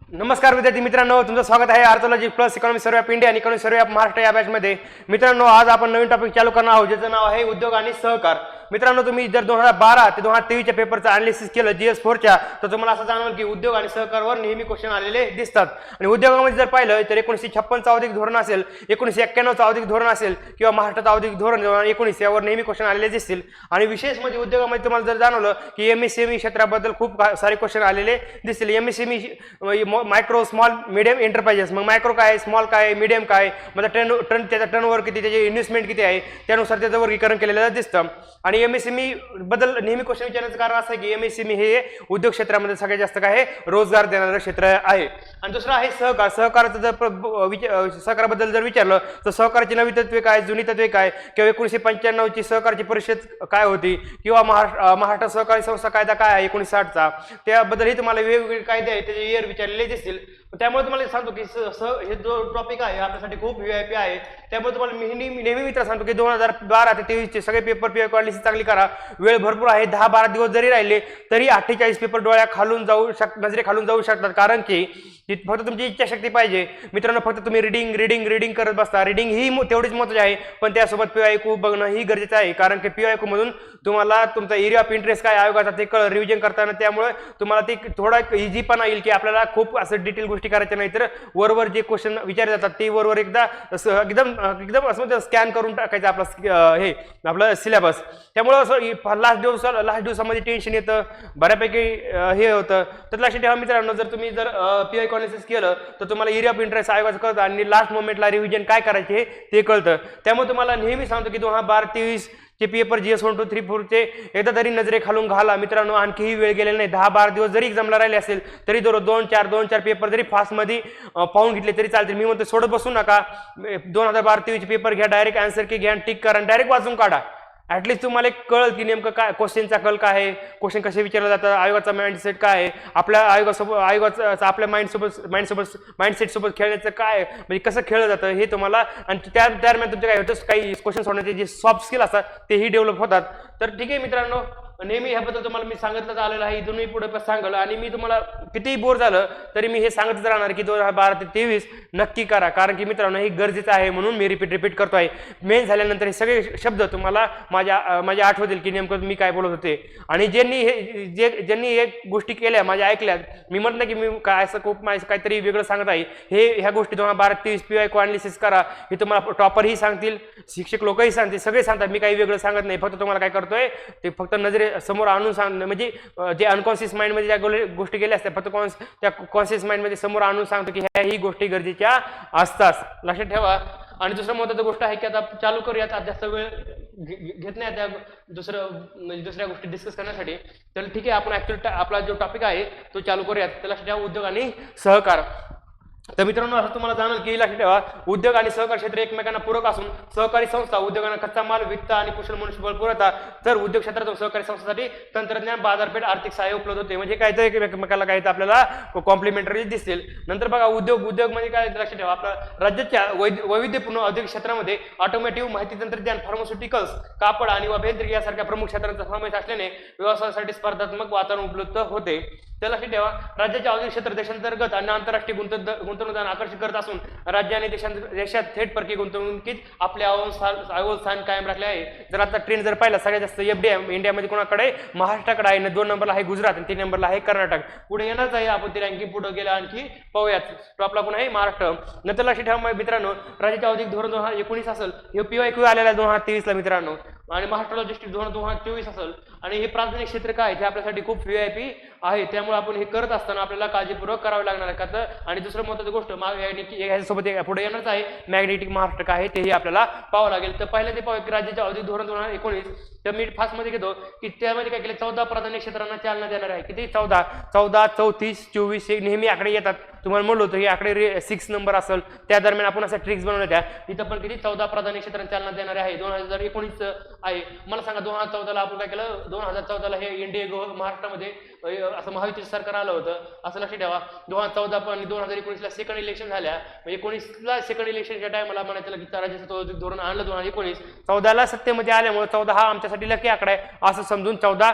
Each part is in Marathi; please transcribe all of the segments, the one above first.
नमस्कार विद्यार्थी मित्रांनो, तुमचं स्वागत आहे arthrology plus economic survey of India आणि इकॉनॉमिक सर्वे ऑफ महाराष्ट्र या बॅचमध्ये. मित्रांनो, आज आपण नवीन टॉपिक चालू करणार आहोत ज्याचं नाव आहे उद्योग आणि सहकार. मित्रांनो, तुम्ही जर 2012 ते 2023 पेपरचं अनालिसिस केलं GS4च्या, तर तुम्हाला असं जाणवलं की उद्योग आणि सहकारवर नेहमी क्वेश्चन आलेले दिसतात. आणि उद्योगामध्ये जर पाहिलं तर 1956चं औद्योगिक धोरण असेल, 1991चं औद्योगिक धोरण असेल किंवा महाराष्ट्राचं औद्योगिक धोरण 2019 यावर नेहमी क्वेश्चन आलेले दिसतील. आणि विशेष म्हणजे उद्योगामध्ये तुम्हाला जर जाणवलं की MSME क्षेत्राबद्दल खूप सारे क्वेश्चन आलेले दिसतील. MSME micro small medium enterprises, मग मायक्रो काय, स्मॉल काय, मीडियम काय, मतलब त्याचा टर्नओव्हर किती, त्याचे इन्व्हेस्टमेंट किती आहे, त्यानुसार त्याचं वर्गीकरण केलेलं दिसतं. आणि MSME बद्दल नेहमी क्वेश्चन विचारण्याचं कारण असं आहे की MSME हे उद्योग क्षेत्रामध्ये सगळ्यात जास्त काय रोजगार देणारं क्षेत्र आहे. आणि दुसरं आहे सहकार. सहकाराचं जर सहकाराबद्दल जर विचारलं तर सहकाराची नवी तत्वे काय, जुनी तत्वे काय, किंवा 1995ची सहकारची परिषद काय होती, किंवा महाराष्ट्र सहकारी संस्था कायदा काय आहे 1960चा, त्याबद्दलही तुम्हाला वेगवेगळे कायदे आहेत त्याचे इयर विचारलेले दिसतील. त्यामुळे तुम्हाला सांगतो की हे जो टॉपिक आहे आपल्यासाठी खूप VIP आहे. त्यामुळे तुम्हाला मी नेहमी मित्र सांगतो की 2012 ते 23चे सगळे पेपर अनालिसिस चांगली करा. वेळ भरपूर आहे, 10-12 दिवस जरी राहिले तरी 48 पेपर डोळ्या खालून नजरे खालून जाऊ शकतात. कारण की फक्त तुमची इच्छाशक्ती पाहिजे मित्रांनो. फक्त तुम्ही रिडिंग करत बसता. रिडिंग ही तेवढीच महत्त्वाची आहे, पण त्यासोबत PYQ बघणं ही गरजेचं आहे. कारण की PYQ मधून तुम्हाला तुमचा एरिया ऑफ इंटरेस्ट काय आयोगाचा ते रिव्हिजन करताना त्यामुळे तुम्हाला ते थोडा इझीपणा येईल की आपल्याला खूप असं डिटेल गोष्टी करायच्या नाही, तर वरवर जे क्वेश्चन विचारले जातात ते वरवर एकदा एकदम असं स्कॅन करून टाकायचं आपलं सिलेबस. त्यामुळे असं लास्ट दिवसामध्ये टेन्शन येतं, बऱ्यापैकी हे होतं. तर लक्षात ठेवा मित्रांनो, जर तुम्ही PYQ अनालिसिस केलं तर तुम्हाला एरिया ऑफ इंटरेस्ट आयोगाचं कळतं आणि लास्ट मोमेंटला रिव्हिजन काय करायचे ते कळतं. त्यामुळे तुम्हाला नेहमी सांगतो की 2012-23 चे पेपर GS1, 2, 3, 4 चे एकदा तरी नजरे खालून घाला मित्रांनो. आणखीही वेळ गेलेला नाही. 10-12 दिवस जरी एक्झामला राहिले असेल तरी 2-4 पेपर जरी फास्टमध्ये पाहून घेतले तरी चालतील. मी म्हणतो सोडत बसू नका. 2012-23 पेपर घ्या, डायरेक्ट आन्सर की घ्या, टिक करा आणि डायरेक्ट वाचून काढा. ऍटलीस्ट तुम्हाला एक कळल की नेमकं काय क्वेश्चनचा कल काय आहे, क्वेश्चन कसे विचारले जातात, आयोगाचा माइंडसेट काय आहे, आपल्या आयोगाचं आपल्या माइंडसेट सोबत खेळण्याचं काय म्हणजे कसं खेळलं जातं हे तुम्हाला. आणि त्या दरम्यान तुमचे काय होतं, काही क्वेश्चन सोडण्याचे जे सॉफ्ट स्किल असतात तेही डेव्हलप होतात. तर ठीक आहे मित्रांनो, नेहमी ह्याबद्दल तुम्हाला मी सांगितलं आलेलं आहे, इथून मी पुढे सांगल. आणि मी तुम्हाला कितीही बोर झालं तरी मी हे सांगतच राहणार की 2012 ते 23 नक्की करा. कारण की मित्रांनो हे गरजेचं आहे, म्हणून मी रिपीट करतो आहे. मेन झाल्यानंतर हे सगळे शब्द तुम्हाला माझ्या आठवतील की नेमकं मी काय बोलत होते. आणि ज्यांनी हे गोष्टी केल्या माझ्या ऐकल्यात, मी म्हणत नाही की मी काय असं खूप काहीतरी वेगळं सांगत आहे. ह्या गोष्टी 2012-23 PYQ अनालिसिस करा, हे तुम्हाला टॉपरही सांगतील, शिक्षक लोकही सांगतील, सगळे सांगतात. मी काही वेगळं सांगत नाही, फक्त तुम्हाला काय करतोय ते फक्त नजरे समोर आणून सांगणं. म्हणजे जे अनकॉन्शियस माइंडमध्ये ज्या गोष्टी गेल्या असतात फक्त त्या कॉन्शियस माइंडमध्ये समोर आणून सांगतो की ह्याही गोष्टी गरजेच्या असतात. लक्षात ठेवा. आणि दुसरं महत्त्वाची गोष्ट आहे की आता चालू करूयात, आता जास्त वेळ घेत नाही त्या दुसऱ्या गोष्टी डिस्कस करण्यासाठी. तर ठीक आहे, आपण ऍक्च्युअली आपला जो टॉपिक आहे तो चालू करूयात. तर लक्षात ठेवा, उद्योग आणि सहकार. तर मित्रांनो, असं तुम्हाला जाणवलं की लक्षात ठेवा, उद्योग आणि सहकार क्षेत्र एकमेकांना पूरक असून सहकारी संस्था उद्योगांना कच्चा माल, वित्त आणि कुशल मनुष्यबळ पुरवतात, तर उद्योग क्षेत्रातून सहकारी संस्थांसाठी तंत्रज्ञान, बाजारपेठ, आर्थिक सहाय्य उपलब्ध होते. म्हणजे काय तर एकमेकाला काय तर आपल्याला कॉम्प्लिमेंटरी दिसतील. नंतर बघा, उद्योग म्हणजे काय लक्षात ठेवा, आपल्या राज्याच्या वैविध्यपूर्ण औद्योगिक क्षेत्रामध्ये ऑटोमोटिव्ह, माहिती तंत्रज्ञान, फार्मास्युटिकल्स, कापड आणि अभियांत्रिकी यासारख्या प्रमुख क्षेत्रांचा समावेश असल्याने व्यवसायासाठी स्पर्धात्मक वातावरण उपलब्ध होते. तर लक्षात ठेवा, राज्याचे औद्योगिक क्षेत्र देशांतर्गत आणि आंतरराष्ट्रीय गुंतवणूकदारांना आकर्षित करत असून राज्य आणि देशात थेट परकीय गुंतवणुकीत आपले अव्वल स्थान कायम राखले आहे. जर आता ट्रेंड जर पाहिला, सगळ्यात जास्त FDI इंडियामध्ये कोणाकडे, महाराष्ट्राकडे आहे. 2 नंबरला आहे गुजरात आणि 3 नंबरला आहे कर्नाटक. पुढे येणारच आहे, आपण ती रँकिंग पुढे गेला आणखी पाहूयात. टॉपला पण आहे महाराष्ट्र. नंतर लक्षात ठेवा मित्रांनो, राज्याचे औद्योगिक धोरण 2019 असेल, हे PYQ आलेला 2023 ला मित्रांनो. आणि महाराष्ट्र लॉजिस्टिक धोरण 2024 असेल. आणि हे प्राथमिक क्षेत्र काय ते आपल्यासाठी खूप VIP आहे. त्यामुळे आपण हे करत असताना आपल्याला काळजीपूर्वक करावे लागणार आहे. का आणि दुसरं महत्त्वाची गोष्ट यासोबत पुढे येणारच आहे, मॅग्नेटिक महाराष्ट्र काय आहे तेही आपल्याला पाहावं लागेल. तर पहिलं ते पाहू की राज्याचे औद्योगिक धोरण 2019. तर मी फास्टमध्ये घेतो की त्यामध्ये काय केलं, 14 प्राधान्य क्षेत्रांना चालना देणार आहे. किती? 14, 34, 24 नेहमी आकडे येतात. तुम्हाला म्हणलो होतो हे आकडे 6 नंबर असेल, त्या दरम्यान आपण अशा ट्रिक्स बनवल्या त्या. इथं पण किती 14 प्राधान्य क्षेत्रांना चालना देणार आहे. 2019 आहे. मला सांगा 2014ला आपण काय केलं, 2014ला हे इंडिया महाराष्ट्रामध्ये असं महायुतीचं सरकार आलं होतं असं लक्षात ठेवा. 2014 पण 2019ला सेकंड इलेक्शन झाल्या, म्हणजे 19ला सेकंड इलेक्शनच्या टायमाला म्हणायचं की राज्याचं औद्योगिक धोरण आणलं 2019. 14ला सत्तेमध्ये आल्यामुळे 14 हा आमच्यासाठी लकी आकडा आहे असं समजून 14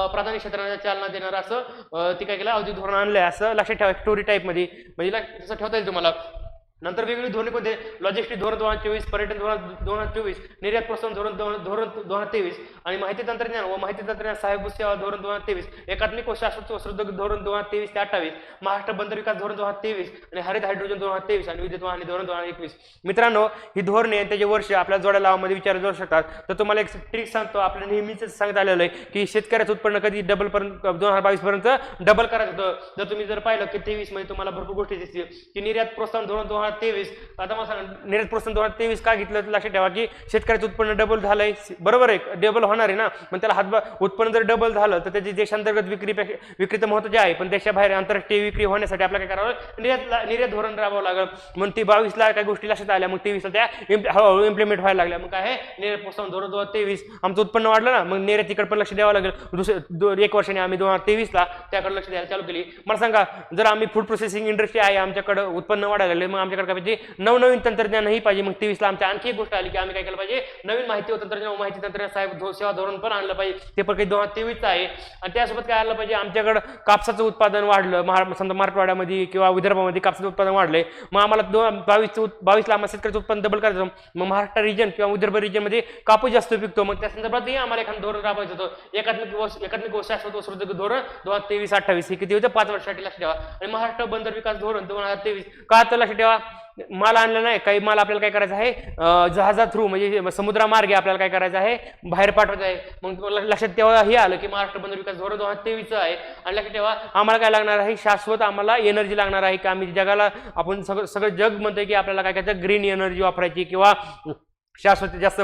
प्राधान्य क्षेत्रांना चालना देणार असं ती काय केलं औद्योगिक धोरण आणलंय असं लक्षात ठेवा स्टोरी टाईप मध्ये, म्हणजे तसं ठेवता येईल तुम्हाला. नंतर वेगवेगळी धोरणे कोणते, लॉजिस्टिक धोरण 2024, पर्यटन धोरण 2024, निर्यात प्रोत्साहन धोरण 2023 आणि माहिती तंत्रज्ञान व माहिती तंत्रज्ञान सहाय्यक सेवा धोरण 2023, एकात्मिक व शाश्वत वस्त्रोद्योग धोरण 2023 ते 28, महाराष्ट्र बंदर विकास धोरण 2023 आणि हरित हायड्रोजन 2023 आणि विद्युत वाहने धोरण 2021. मित्रांनो ही धोरणे त्याचे वर्ष आपल्या जोड्या लावामध्ये विचारले जाऊ शकतात. तर तुम्हाला एक ट्रिक सांगतो, आपल्या नेहमीच सांगत आलेलं आहे की शेतकऱ्याचं उत्पन्न कधी डबल पर्यंत 2022 पर्यंत डबल करायचं होतं. जर तुम्ही जर पाहिलं की 23 मध्ये तुम्हाला भरपूर गोष्टी दिसतील की निर्यात प्रोत्साहन धोरण 2023, आता मला सांगा निर्यात प्रोत्साहन 2023 का घेतलं तर लक्षात ठेवा की शेतकऱ्याचं उत्पन्न डबल झालंय, बरोबर आहे, डबल होणार आहे ना. पण त्याला उत्पन्न जर डबल झालं तर त्याची देशांतर्गत विक्री तर महत्त्वाची आहे, पण देशाबाहेर आंतरराष्ट्रीय विक्री होण्यासाठी आपल्याला काय करावं, निर्यात धोरण राबवावं लागलं. म्हणून ती 22ला काही गोष्टी लक्षात आल्या, मग 23ला त्या हळूहळू इम्प्लिमेंट व्हायला लागल्या. मग काय आहे निर्यात प्रोत्साहन धोरण 2023, आमचं उत्पन्न वाढलं ना, मग निर्यातीकडे पण लक्ष द्यावं लागेल. दुसरं 1 वर्षाने आम्ही 2023ला त्याकडे लक्ष द्यायला चालू केली. मला सांगा जर आम्ही फूड प्रोसेसिंग इंडस्ट्री आहे, आमच्याकडे उत्पन्न वाढायला लागले, मग आमच्याकडे काय पाहिजे, नवनवीन तंत्रज्ञानही पाहिजे. मग 23ला आमच्या आणखी एक गोष्ट आली की आम्ही काय केलं पाहिजे, नवीन माहिती व तंत्रज्ञान माहिती तंत्रज्ञान सहाय्यक सेवा धोरण पण आणलं पाहिजे. ते पण काही 2023चं आहे. आणि त्यासोबत काय आलं पाहिजे, आमच्याकडे कापसाचं उत्पादन वाढलं, समजा मराठवाड्यामध्ये किंवा विदर्भामध्ये कापसाचं उत्पादन वाढलंय, मग आम्हाला 22ला आम्हाला शेतकऱ्याचं उत्पन्न डबल करायचं. मग महाराष्ट्र रिजन किंवा विदर्भ रिजनमध्ये कापूस जास्त पिकतो, मग त्या संदर्भातही आम्हाला एखादं धोरण राबवायचं होतं. एकात्मिक व शाश्वत वस्त्रोद्योग धोरण 2023-28 हे किती होतं, 5 वर्षासाठी लक्ष ठेवा. आणि महाराष्ट्र बंदर विकास धोरण 2023 का तर लक्ष ठेवा, माल आणलं नाही, काही माल आपल्याला काय करायचं आहे, जहाजा थ्रू म्हणजे समुद्रामार्गे आपल्याला काय करायचं आहे, बाहेर पाठवायचं आहे. मग लक्षात तेव्हा हे आलं की महाराष्ट्र बंदर विकास धोरण 2023 आहे. आणि लक्षात ठेवा आम्हाला काय लागणार आहे, शाश्वत आम्हाला एनर्जी लागणार आहे की आम्ही जगाला आपण सगळं जग म्हणतोय की आपल्याला काय करायचं, ग्रीन एनर्जी वापरायची किंवा शाश्वत जास्त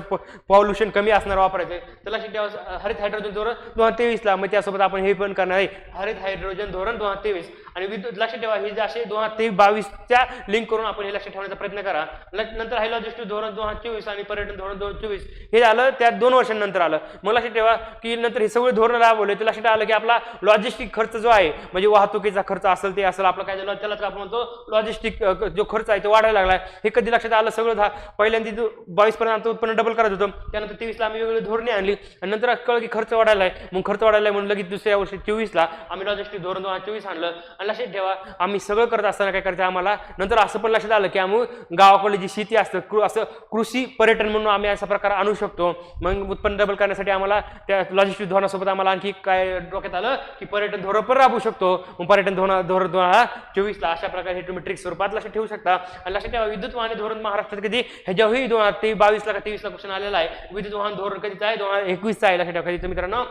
पॉल्युशन कमी असणार वापरायचं. तर लक्षात ठेवा हरित हायड्रोजन धोरण 2023ला, मग त्यासोबत आपण हे पण करणार आहे हरित हायड्रोजन धोरण 2023 आणि विद्युत. लक्षात ठेवा हे जे असे 2023-22च्या लिंक करून आपण हे लक्षात ठेवण्याचा प्रयत्न करा. नंतर आहे लॉजिस्टिक धोरण 2024 आणि पर्यटन धोरण 2024 हे झालं त्या 2 वर्षांनंतर आलं. मग लक्षात ठेवा की नंतर हे सगळे धोरण राबवले तर लक्षात आलं की आपला लॉजिस्टिक खर्च जो आहे म्हणजे वाहतुकीचा खर्च असेल ते असेल आपला काय झालं, त्यालाच आपण म्हणतो लॉजिस्टिक जो खर्च आहे तो वाढायला लागलाय. हे कधी लक्षात आलं, सगळं पहिल्यांदा 22 पर्यंत उत्पन्न डबल करायचं होतं, त्यानंतर 23ला आम्ही वेगवेगळी धोरणे आणली आणि नंतर कळलं की खर्च वाढायला आहे. मग खर्च वाढायला म्हणून लगेच दुसऱ्या वर्षी 24ला आम्ही लॉजिस्टिक धोरण 2024 आणलं. आणि लक्षात ठेवा आम्ही सगळं करत असताना काय करायचं आम्हाला नंतर असं पण लक्षात आलं की आम्ही गावाकडली जी शेती असतं असं कृषी पर्यटन म्हणून आम्ही असा प्रकार आणू शकतो. मग उत्पन्न डबल करण्यासाठी आम्हाला त्या लॉजिस्टिक धोरणासोबत आम्हाला आणखी काय डोक्यात आलं की पर्यटन धोरण पण राबवू शकतो. मग पर्यटन धोरण 2024ला अशा प्रकारे हे तुम्ही ट्रिक स्वरूपात लक्षात ठेवू शकता. आणि लक्षात ठेवा विद्युत वाहने धोरण महाराष्ट्रात कधी ह्याच्याही 2022ला का 23ला क्वेश्चन आलेला आहे. विद्युत वाहन धोरण कधीचं आहे, 2021चं आहे. लक्षात ठेवा कधीचं मित्रांनो,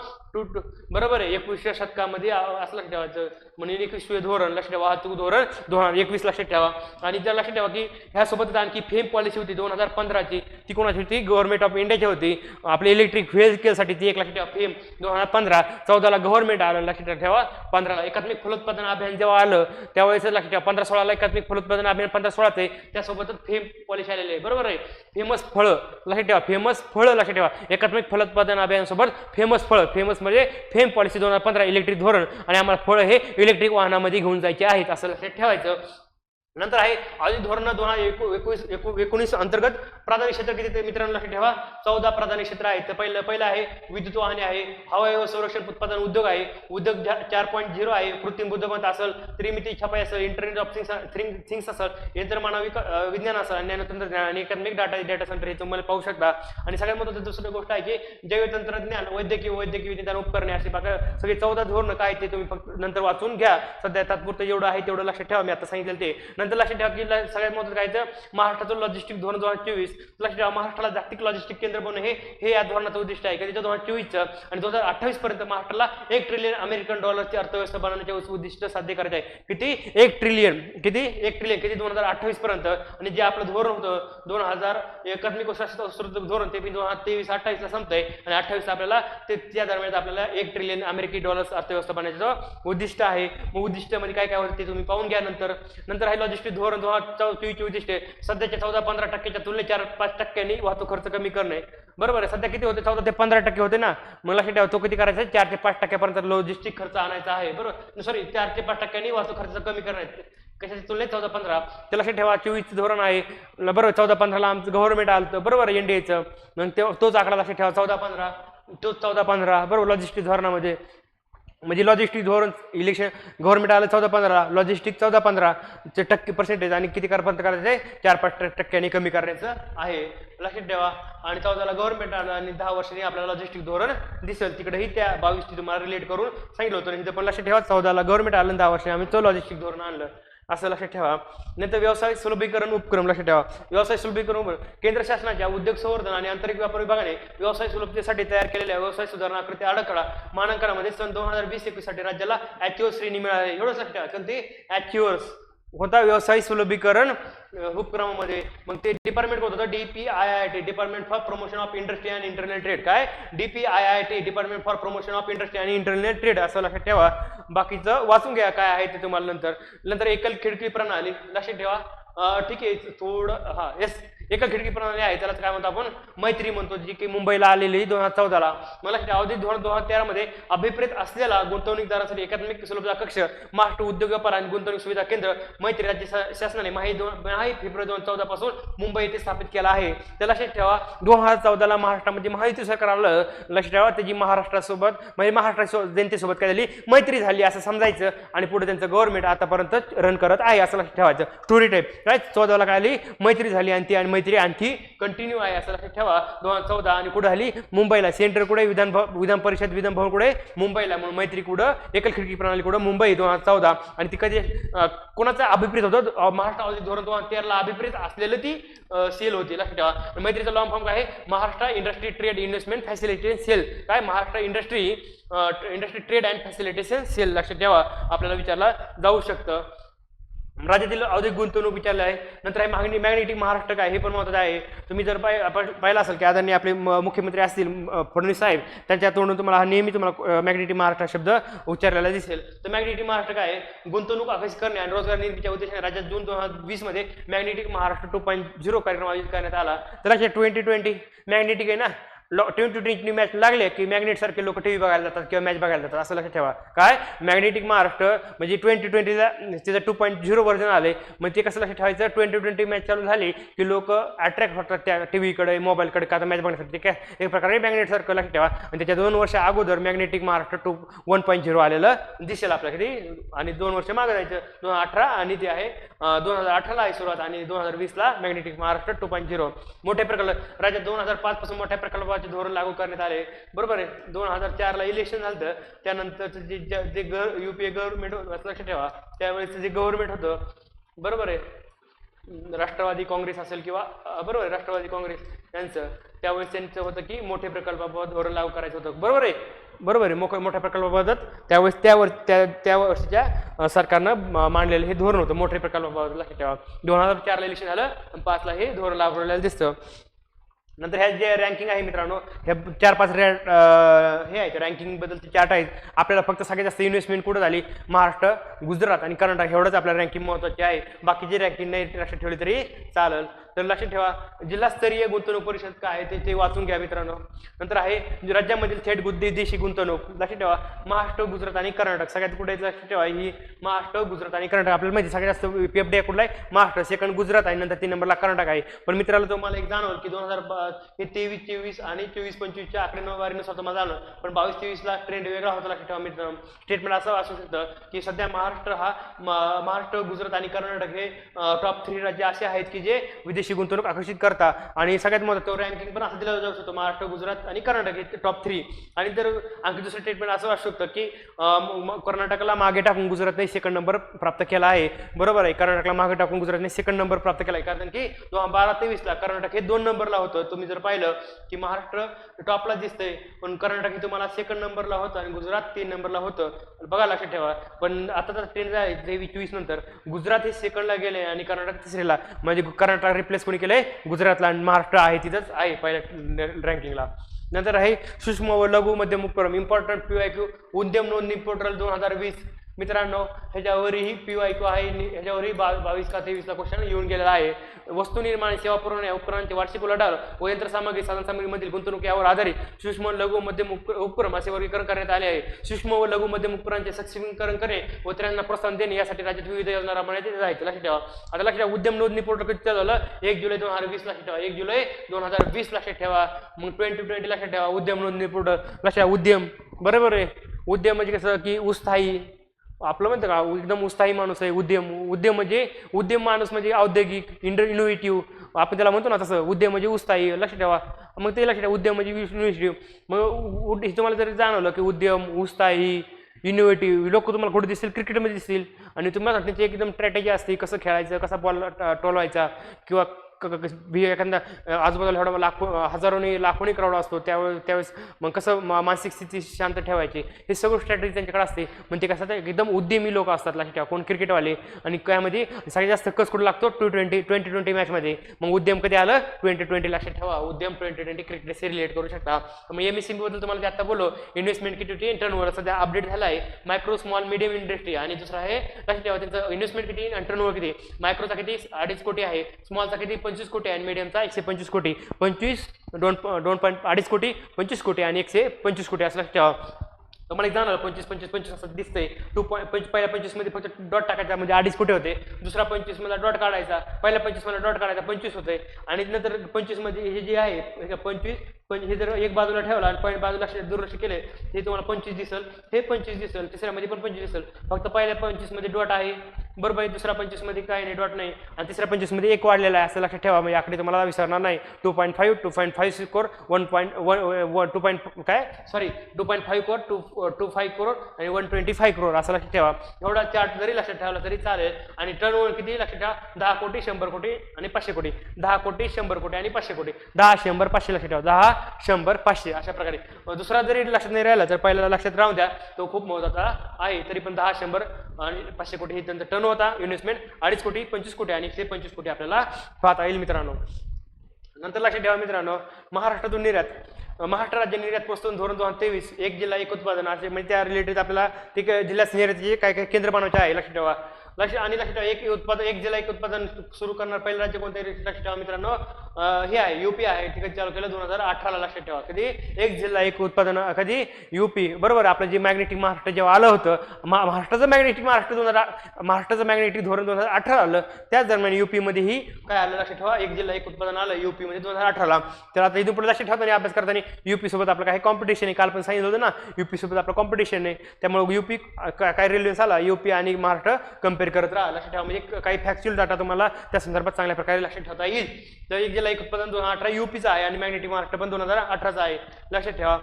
बरोबर आहे 21व्या शतकामध्ये असं लक्षात ठेवायचं. म्हणजे 21वे धोरण लक्षात ठेवा, वाहतूक धोरण 2021 लक्षात ठेवा. आणि जर लक्षात ठेवा की ह्यासोबत आणखी फेम पॉलिसी होती 2015ची, ती कोणाची होती, गव्हर्नमेंट ऑफ इंडियाची होती. आपल्या इलेक्ट्रिक व्हेकलसाठी ती एक लक्षात ठेवा फेम 2015. 14ला गव्हर्नमेंट आलं लक्षात ठेवा. 15ला एकात्मिक फलोत्पादन अभियान जेव्हा आलं त्यावेळेस लक्षात ठेवा. 15-16ला एकात्मिक फलोत्पादन अभियान 15-16 आहे, त्यासोबतच फेम पॉलिसी आलेली आहे. बरोबर आहे, फेमस फळं लक्षात ठेवा, फेमस फळं लक्षात ठेवा. एकात्मिक फलोत्पादन अभियानासोबत फेमस फळं, फेमस म्हणजे फेम पॉलिसी 2015 इलेक्ट्रिक धोरण. आणि आम्हाला फळं हे इलेक्ट्रिक वाहनामध्ये घेऊन जायचे आहेत असं लक्षात ठेवायचं. नंतर आहे औद्योगिक धोरण 2019 अंतर्गत प्राधान्य क्षेत्र किती ते मित्रांनो लक्षात ठेवा. 14 प्राधान्य क्षेत्र आहेत. तर पहिलं आहे विद्युत वाहने आहे, हवाई व संरक्षण उत्पादन उद्योग आहे, उद्योग 4.0 आहे, कृत्रिम बुद्धिमत्ता असेल, त्रिमिती छपाई असेल, इंटरनेट ऑफ थिंग्स असेल, यंत्रमानव विज्ञान असेल, ज्ञानतंत्रज्ञान आणि एकात्मिक डेटा सेंटर हे तुम्हाला पाहू शकता. आणि सगळ्यात महत्त्वाची दुसरी गोष्ट आहे की जैव तंत्रज्ञान, वैद्यकीय विज्ञान उपकरणे असे सगळे 14 धोरण काय ते तुम्ही फक्त नंतर वाचून घ्या. सध्या तात्पुरतं जेवढं आहे तेवढं लक्षात ठेवा, मी आता सांगितलं ते. नंतर लक्षात ठेवा की सगळ्यात महत्त्वाचं काय तर महाराष्ट्राचं लॉजिस्टिक धोरण 2024. लक्षात ठेवा महाराष्ट्राला जागतिक लॉजिस्टिक केंद्र बनवणे हे या धोरणाचं उद्दिष्ट आहे. कधीचं 2024चं. आणि 2028 पर्यंत महाराष्ट्राला $1 ट्रिलियन अमेरिकन डॉलरची अर्थव्यवस्था बनवण्याचे उद्दिष्ट साध्य करायचे आहे. किती? 1 ट्रिलियन. किती? 1 ट्रिलियन किती 2028 पर्यंत. आणि जे आपलं धोरण होतं 2000 एकात्मिक वस्त्रोद्योग धोरण ते 2023-28 ला संपतंय आणि 28 आपल्याला त्या दरम्यान आपल्याला $1 ट्रिलियन अमेरिकी डॉलर्स अर्थव्यवस्था बनवण्याचं उद्दिष्ट आहे. मग उद्दिष्टामध्ये काय काय होतं ते तुम्ही पाहून घ्या. नंतर आहे लॉजिस्टिक लॉजिस्टिक धोरण 2024 उद्दिष्टे सध्याच्या 14-15% तुलनेत 4-5% वाहतूक खर्च कमी करणे. बरोबर आहे. सध्या किती होते? 14 ते 15% होते ना. मग लक्षात ठेवा तो किती करायचा? 4 ते 5% लॉजिस्टिक खर्च आणायचा आहे. बरोबर, सॉरी 4 ते 5% वाहतूक खर्च कमी करण्यात. कशाच्या तुलनेत 14-15. ते लक्षात ठेवा 24 धोरण आहे. बरोबर, 14-15ला आमचं गव्हर्नमेंट आलं. बरोबर, एनडीएचं. मग तोच आकडा लक्षात ठेवा 14-15. तोच 14-15. बरोबर, लॉजिस्टिक धोरणामध्ये म्हणजे लॉजिस्टिक धोरण इलेक्शन गव्हर्नमेंट आलं 14-15, लॉजिस्टिक 14-15 चे टक्के पर्सेंटेज आणि किती पर्यंत करायचं? 4-5% कमी करायचं आहे. लक्षात ठेवा. आणि 14ला गव्हर्नमेंट आलं आणि 10 वर्षांनी आपल्याला लॉजिस्टिक धोरण दिसेल. तिकडेही त्या 22 तुम्हाला रिलेट करून सांगितलं होतं. इथं पण लक्षात ठेवा 14ला गव्हर्नमेंट आलं 10 वर्षांनी आम्ही तो लॉजिस्टिक धोरण आणलं असं लक्षात ठेवा. नंतर व्यवसाय सुलभीकरण उपक्रम लक्षात ठेवा. व्यवसाय सुलभीकरण केंद्र शासनाच्या उद्योग संवर्धन आणि आंतरिक व्यापार विभागाने व्यवसाय सुलभतेसाठी तयार केलेल्या व्यवसाय सुधारणा कृती आराखडा मानांकनामध्ये सन 2020-21 साठी राज्याला ॲच्युअर श्रेणी मिळाली. एवढंच लक्षात ठेवा. कोणती? ॲच्युअर होता व्यवसाय सुलभीकरण उपक्रमामध्ये. मग ते डिपार्टमेंट कोणतं होतं? DPIIT, department for promotion of industry and internal trade. काय? DPIIT, department for promotion of industry आणि इंटरनल ट्रेड असं लक्षात ठेवा. बाकीचं वाचून घ्या काय आहे ते तुम्हाला नंतर एकल खिडकी प्रणाली लक्षात ठेवा. ठीक आहे थोडं येस एकल खिडकी प्रणाली आहे त्याला काय म्हणतो आपण? मैत्री म्हणतो, जी की मुंबईला आलेली 2014ला. मला अवधी धोरण 2013 मध्ये अभिप्रेत असलेला गुंतवणूकदारांसाठी एकात्मिक सुलभता कक्ष महाराष्ट्र उद्योग व्यापार आणि गुंतवणूक सुविधा केंद्र मैत्री राज्य शासनाने माही फेब्रुवारी 2014 पासून मुंबई येथे स्थापित केला आहे. त्या लक्षात ठेवा 2014ला महाराष्ट्रामध्ये महायुती सरकार आलं. लक्षात ठेवा त्याची महाराष्ट्रासोबत म्हणजे महाराष्ट्र जनतेसोबत काय झाली? मैत्री झाली असं समजायचं. आणि पुढे त्यांचं गव्हर्नमेंट आतापर्यंत रन करत आहे असं लक्षात ठेवायचं. स्टोरी टाईप काय 14ला काय आली? मैत्री झाली आणि ती मैत्री आणखी कंटिन्यू आहे असं लक्षात ठेवा. 2014 आणि कुठे झाली? मुंबईला. सेंटर कुठे? विधान परिषद विधान भवन कुठे? मुंबईला. म्हणून मैत्री कुठं? एकल खिडकी प्रणाली कुठं? मुंबई 2014. आणि ती कधी कोणाचा अभिप्रेत होतं? महाराष्ट्र अवधी धोरण 2013ला अभिप्रेत असलेलं ती सेल होती. लक्षात ठेवा. मैत्रीचा लॉंग फॉर्म काय आहे? Maharashtra industry trade investment facilitation cell. काय? Maharashtra industry trade and facilitation cell. लक्षात ठेवा. आपल्याला विचारला जाऊ शकतं. राज्यातील औद्योगिक गुंतवणूक विचारले आहे. नंतर आहे मॅग्नेटिक महाराष्ट्र काय? हे पण महत्त्वाचं आहे. तुम्ही जर पाहिलं असेल की आदरणीय आपले मुख्यमंत्री असतील फडणवीस साहेब त्यांच्या तोंडून तुम्हाला नेहमी तुम्हाला मॅग्नेटिक महाराष्ट्र शब्द उच्चारलेला दिसेल. तर मॅग्नेटिक महाराष्ट्र काय आहे? गुंतवणूक आकर्षित करणे आणि रोजगार निर्मितीच्या उद्देशाने राज्यात जून 2020 मध्ये मॅग्नेटिक महाराष्ट्र 2.0 कार्यक्रम आयोजित करण्यात आला. तर 2020 मॅग्नेटिक आहे ना. T20 मॅच लागले की मॅग्नेट सारखे लोक टीव्ही बघायला जातात किंवा मॅच बघायला जातात असं लक्षात ठेवा. काय? मॅग्नेटिक महाराष्ट्र म्हणजे 2020ला त्याचं 2.0 व्हर्जन आले. मग ते कसं लक्षात ठेवायचं? 2020 मॅच चालू झाली की लोक अट्रॅक्ट होतात त्या टीव्हीकडे मोबाईलकडे का मॅच बघण्यासाठी. काय एक प्रकारे मॅग्नेट सारखं लक्षात ठेवा. आणि त्याच्या 2 वर्ष अगोदर मॅग्नेटिक महाराष्ट्र 1.0 आलेलं दिसेल आपल्याकडे. आणि 2 वर्ष मागे जायचं 2018 आणि ते आहे 2018ला आहे सुरुवात आणि 2020ला मॅग्नेटिक महाराष्ट्र 2.0. मोठे प्रकल्प राज्यात 2005 पासून मोठ्या प्रकल्पाचे धोरण लागू करण्यात आले. बरोबर आहे. 2004ला इलेक्शन झालं. त्यानंतर जे युपीए गव्हर्नमेंट होतं लक्षात ठेवा. त्यावेळेस जे गव्हर्नमेंट होतं बरोबर आहे राष्ट्रवादी काँग्रेस असेल किंवा बरोबर आहे राष्ट्रवादी काँग्रेस यांचं त्यावेळेस त्यांचं होतं की मोठे प्रकल्पाबाबत धोरण लागू करायचं होतं. बरोबर आहे. मोठ्या प्रकल्पाबाबत त्यावेळेस त्या वर्षीच्या सरकारनं मांडलेलं हे धोरण होतं मोठे प्रकल्पाबाबत. लक्षात ठेवा. 2004ला इलेक्शन झालं आणि 5ला हे धोरण लागू केलेलं दिसतं. नंतर ह्या जे रँकिंग आहे मित्रांनो ह्या 4-5 हे आहेत रँकिंग बद्दलचे चार्ट आहेत. आपल्याला फक्त सगळ्यात जास्त इन्व्हेस्टमेंट कुठं झाली? महाराष्ट्र, गुजरात आणि कर्नाटक एवढंच आपल्याला रँकिंग महत्त्वाची आहे. बाकीची रँकिंग नाही लक्षात ठेवली तरी चालेल. तर लक्षात ठेवा जिल्हास्तरीय गुंतवणूक परिषद काय आहे ते वाचून घ्या मित्रांनो. नंतर आहे राज्यामधील थेट विदेशी गुंतवणूक. लक्षात ठेवा महाराष्ट्र, गुजरात आणि कर्नाटक सगळ्यात कुठे लक्षात ठेवा. ही महाराष्ट्र, गुजरात आणि कर्नाटक आपल्याला माहिती सगळ्यात जास्त PFD कुठला आहे? महाराष्ट्र. सेकंड गुजरात आहे. नंतर 3 नंबरला कर्नाटक आहे. पण मित्रांनो तुम्हाला एक जाणवलं की 2023-24 आणि 24-25च्या आकडेवारीनुसार तुम्हाला जाणवलं. पण 22-23ला ट्रेंड वेगळा होता. लक्षात ठेवा मित्रांनो. स्टेटमेंट असं असू शकतं की सध्या महाराष्ट्र, गुजरात आणि कर्नाटक हे टॉप 3 राज्य असे आहेत की जे विदेशी गुंतवणूक आकर्षित करता. आणि सगळ्यात महत्त्वाचं रँकिंग पण असं दिलं जाऊ शकतो महाराष्ट्र, गुजरात आणि कर्नाटक हे टॉप 3. आणि जर आणखी दुसरं स्टेटमेंट असं असू शकतं की कर्नाटकला मागे टाकून गुजरातने सेकंड नंबर प्राप्त केला आहे. बरोबर आहे. कर्नाटकला मागे टाकून गुजरातने सेकंड नंबर प्राप्त केला आहे. कारण की 2012-23ला कर्नाटक हे 2 नंबरला होतं. तुम्ही जर पाहिलं की महाराष्ट्र टॉपला दिसतंय पण कर्नाटक हे तुम्हाला सेकंड नंबरला होतं आणि गुजरात 3 नंबरला होतं. बघा लक्षात ठेवा. पण आता तर ट्रेंड आहे 23 नंतर गुजरात हे सेकंडला गेले आणि कर्नाटक तिसरीला म्हणजे कर्नाटक रिप्लेस कोणी केलंय? गुजरातला. आणि महाराष्ट्र आहे तिथंच आहे पहिल्या रँकिंगला. नंतर आहे सूक्ष्म व लघु मध्यम उपक्रम इम्पॉर्टंट PYQ उद्यम नोंदणी पोर्टल 2020 मित्रांनो ह्याच्यावरही PYQ आहे, ह्याच्यावरही 22 का 23 ला क्वेश्चन येऊन गेलेला आहे. वस्तू निर्माण सेवा पुरवण्या उपकरणांचे वार्षिक उलाढाल व यंत्रसामग्री साधनसामग्रीमधील गुंतवणूक यावर आधारित सूक्ष्म लघु मध्यम उपक्रम असे वर्गीकरण करण्यात आले आहे. सूक्ष्म व लघु मध्यम उपकरणांचे सक्षमीकरण करणे व त्यांना प्रोत्साहन देणे यासाठी राज्यात विविध योजना राबवण्यात येत आहेत. लक्षात ठेवा. आता लक्षात ठेवा उद्यम नोंदणी पोर्टल कधी चालू झालं 1 जुलै 2020 लक्षात ठेवा. 1 जुलै 2020 लक्षात ठेवा. मग 2020 लक्षात ठेवा उद्यम नोंदणी पोर्टल. लक्षात उद्यम बरोबर आहे. उद्यम म्हणजे कसं की उत्साही आपलं म्हणतं का एकदम उत्साही माणूस आहे. उद्यम म्हणजे उद्यम माणूस म्हणजे औद्योगिक इनोव्हेटिव्ह आपण त्याला म्हणतो ना तसं उद्यम म्हणजे उत्साही. लक्षात ठेवा. मग ते लक्षात ठेवा उद्यम म्हणजे इनोव्हेटिव्ह. मग तुम्हाला जरी जाणवलं की उद्यम उत्साही इनोव्हेटिव्ह लोक तुम्हाला कुठे दिसतील क्रिकेटमध्ये दिसतील आणि तुम्हाला त्यांची एकदम स्ट्रॅटेजी असते कसं खेळायचं कसा बॉल टोलवायचा किंवा एखादा आजूबाजूला एवढा हजारोनी लाखोनी क्राऊड असतो त्यावेळेस मग कसं मानसिक स्थिती शांत ठेवायची हे सगळं स्ट्रॅटेजी त्यांच्याकडे असते. मग ते कसं एकदम उद्यमी लोक असतात. लक्षात ठेवा. कोण क्रिकेटवाले आणि त्यामध्ये सगळ्यात जास्त कस कुठं लागतो 2020 मॅचमध्ये. मग उद्यम कधी आलं 2020. लक्षात ठेवा उद्यम 2020 क्रिकेटशी रिलेट करू शकता. मग MSME बद्दल तुम्हाला जे आता बोललो इन्व्हेस्टमेंट किती टर्नओव्हर सध्या अपडेट झाला आहे. मायक्रो स्मॉल मीडियम इंडस्ट्री आणि दुसरा आहे लक्षात ठेवा त्यांचं इन्व्हेस्टमेंट किती आणि टर्नओव्हर किती. मायक्रोचा किती 2.5 कोटी आहे. स्मॉलचा किती 25 कोटी आणि मीडियमचा 125 कोटी. 2.2 कोटी 25 कोटी आणि 125 कोटी असं लक्षात ठेवा. तुम्हाला एक जाणार 25 असं दिसतंय. पहिल्या 25 मध्ये फक्त डॉट टाकायचा म्हणजे 2.5 कोटी होते. दुसरा 25 मध्ये डॉट काढायचा. पहिल्या 25 मध्ये डॉट काढायचा 25 होते आणि नंतर 25 मध्ये हे जे आहे 25 हे जर एक बाजूला ठेवला आणि पहिल्या बाजूला दुर्लक्ष केले हे तुम्हाला 25 दिसेल. हे 25 दिसेल. तिसऱ्यामध्ये पण 25 दिसेल. फक्त पहिल्या 25 मध्ये डॉट आहे बरोबर आहे. दुसऱ्या 25 मध्ये काही नाही डॉट नाही आणि तिसऱ्या 25 मध्ये एक वाढलेला आहे असं लक्षात ठेवा. म्हणजे आकडे तुम्हाला विसरणार नाही. 2.5 2.5 कोर 2.5 कोर 2.5 करोड आणि 125 करोड असं लक्षात ठेवा. एवढा चार्ट जरी लक्षात ठेवला तरी चालेल. आणि टर्नओव्हर किती लक्षात ठेवा 10 कोटी 100 कोटी आणि 500 कोटी. 10 कोटी 100 कोटी आणि 500 कोटी. 10 100 500 लक्षात ठेवा. 10 100 500 अशा प्रकारे. दुसरा जरी लक्षात नाही राहिला तर पहिल्याला लक्षात राहू द्या तो खूप महत्त्वाचा आहे. तरी पण 10 100 आणि 500 कोटी हे त्यांचं टर्न होता. इन्व्हेस्टमेंट 2.5 कोटी 25 कोटी आणि 125 कोटी आपल्याला पाहता येईल मित्रांनो. नंतर लक्षात ठेवा मित्रांनो महाराष्ट्रातून निर्यात महाराष्ट्र राज्य निर्यात प्रोत्साहन धोरण 2023 एक जिल्हा एक उत्पादन असे म्हणजे त्या रिलेटेड आपल्याला ते जिल्ह्यात निर्यातीचे काय काय केंद्र बनवायचे आहे लक्षात ठेवा. लक्षात ठेवा एक उत्पादन एक जिल्हा एक उत्पादन सुरू करणार पहिलं राज्य कोणते लक्षात ठेवा मित्रांनो हे आहे UP आहे. तिकडे चालू केलं 2018 लक्षात ठेवा. कधी एक जिल्हा एक उत्पादन कधी UP बरोबर. आपलं जे मॅग्नेटिक महाराष्ट्र जेव्हा आलं होतं महाराष्ट्राचं मॅग्नेटिक धोरण 2018 आलं त्याच दरम्यान UP मध्येही काय आलं लक्षात ठेवा एक जिल्हा एक उत्पादन आलं UP मध्ये 2018 तर आता इथून पुढे लक्षात ठेवताना अभ्यास करताना UP सोबत आपलं काही कॉम्पिटिशन आहे. काल पण सांगितलं होतं ना UP सोबत आपलं कॉम्पिटिशन आहे. त्यामुळे UP काय रेल्वेस आला UP आणि महाराष्ट्र कम्पेअर करत राहा. लक्षात ठेवा म्हणजे काही फॅक्च्युअल डाटा तुम्हाला त्या संदर्भात चांगल्या प्रकारे लक्षात ठेवता येईल. तर एक जिल्हा एक उत्पादन 2018 UPचा आहे आणि मॅग्नेटिक महाराष्ट्र पण 2018चा आहे. लक्षात ठेवा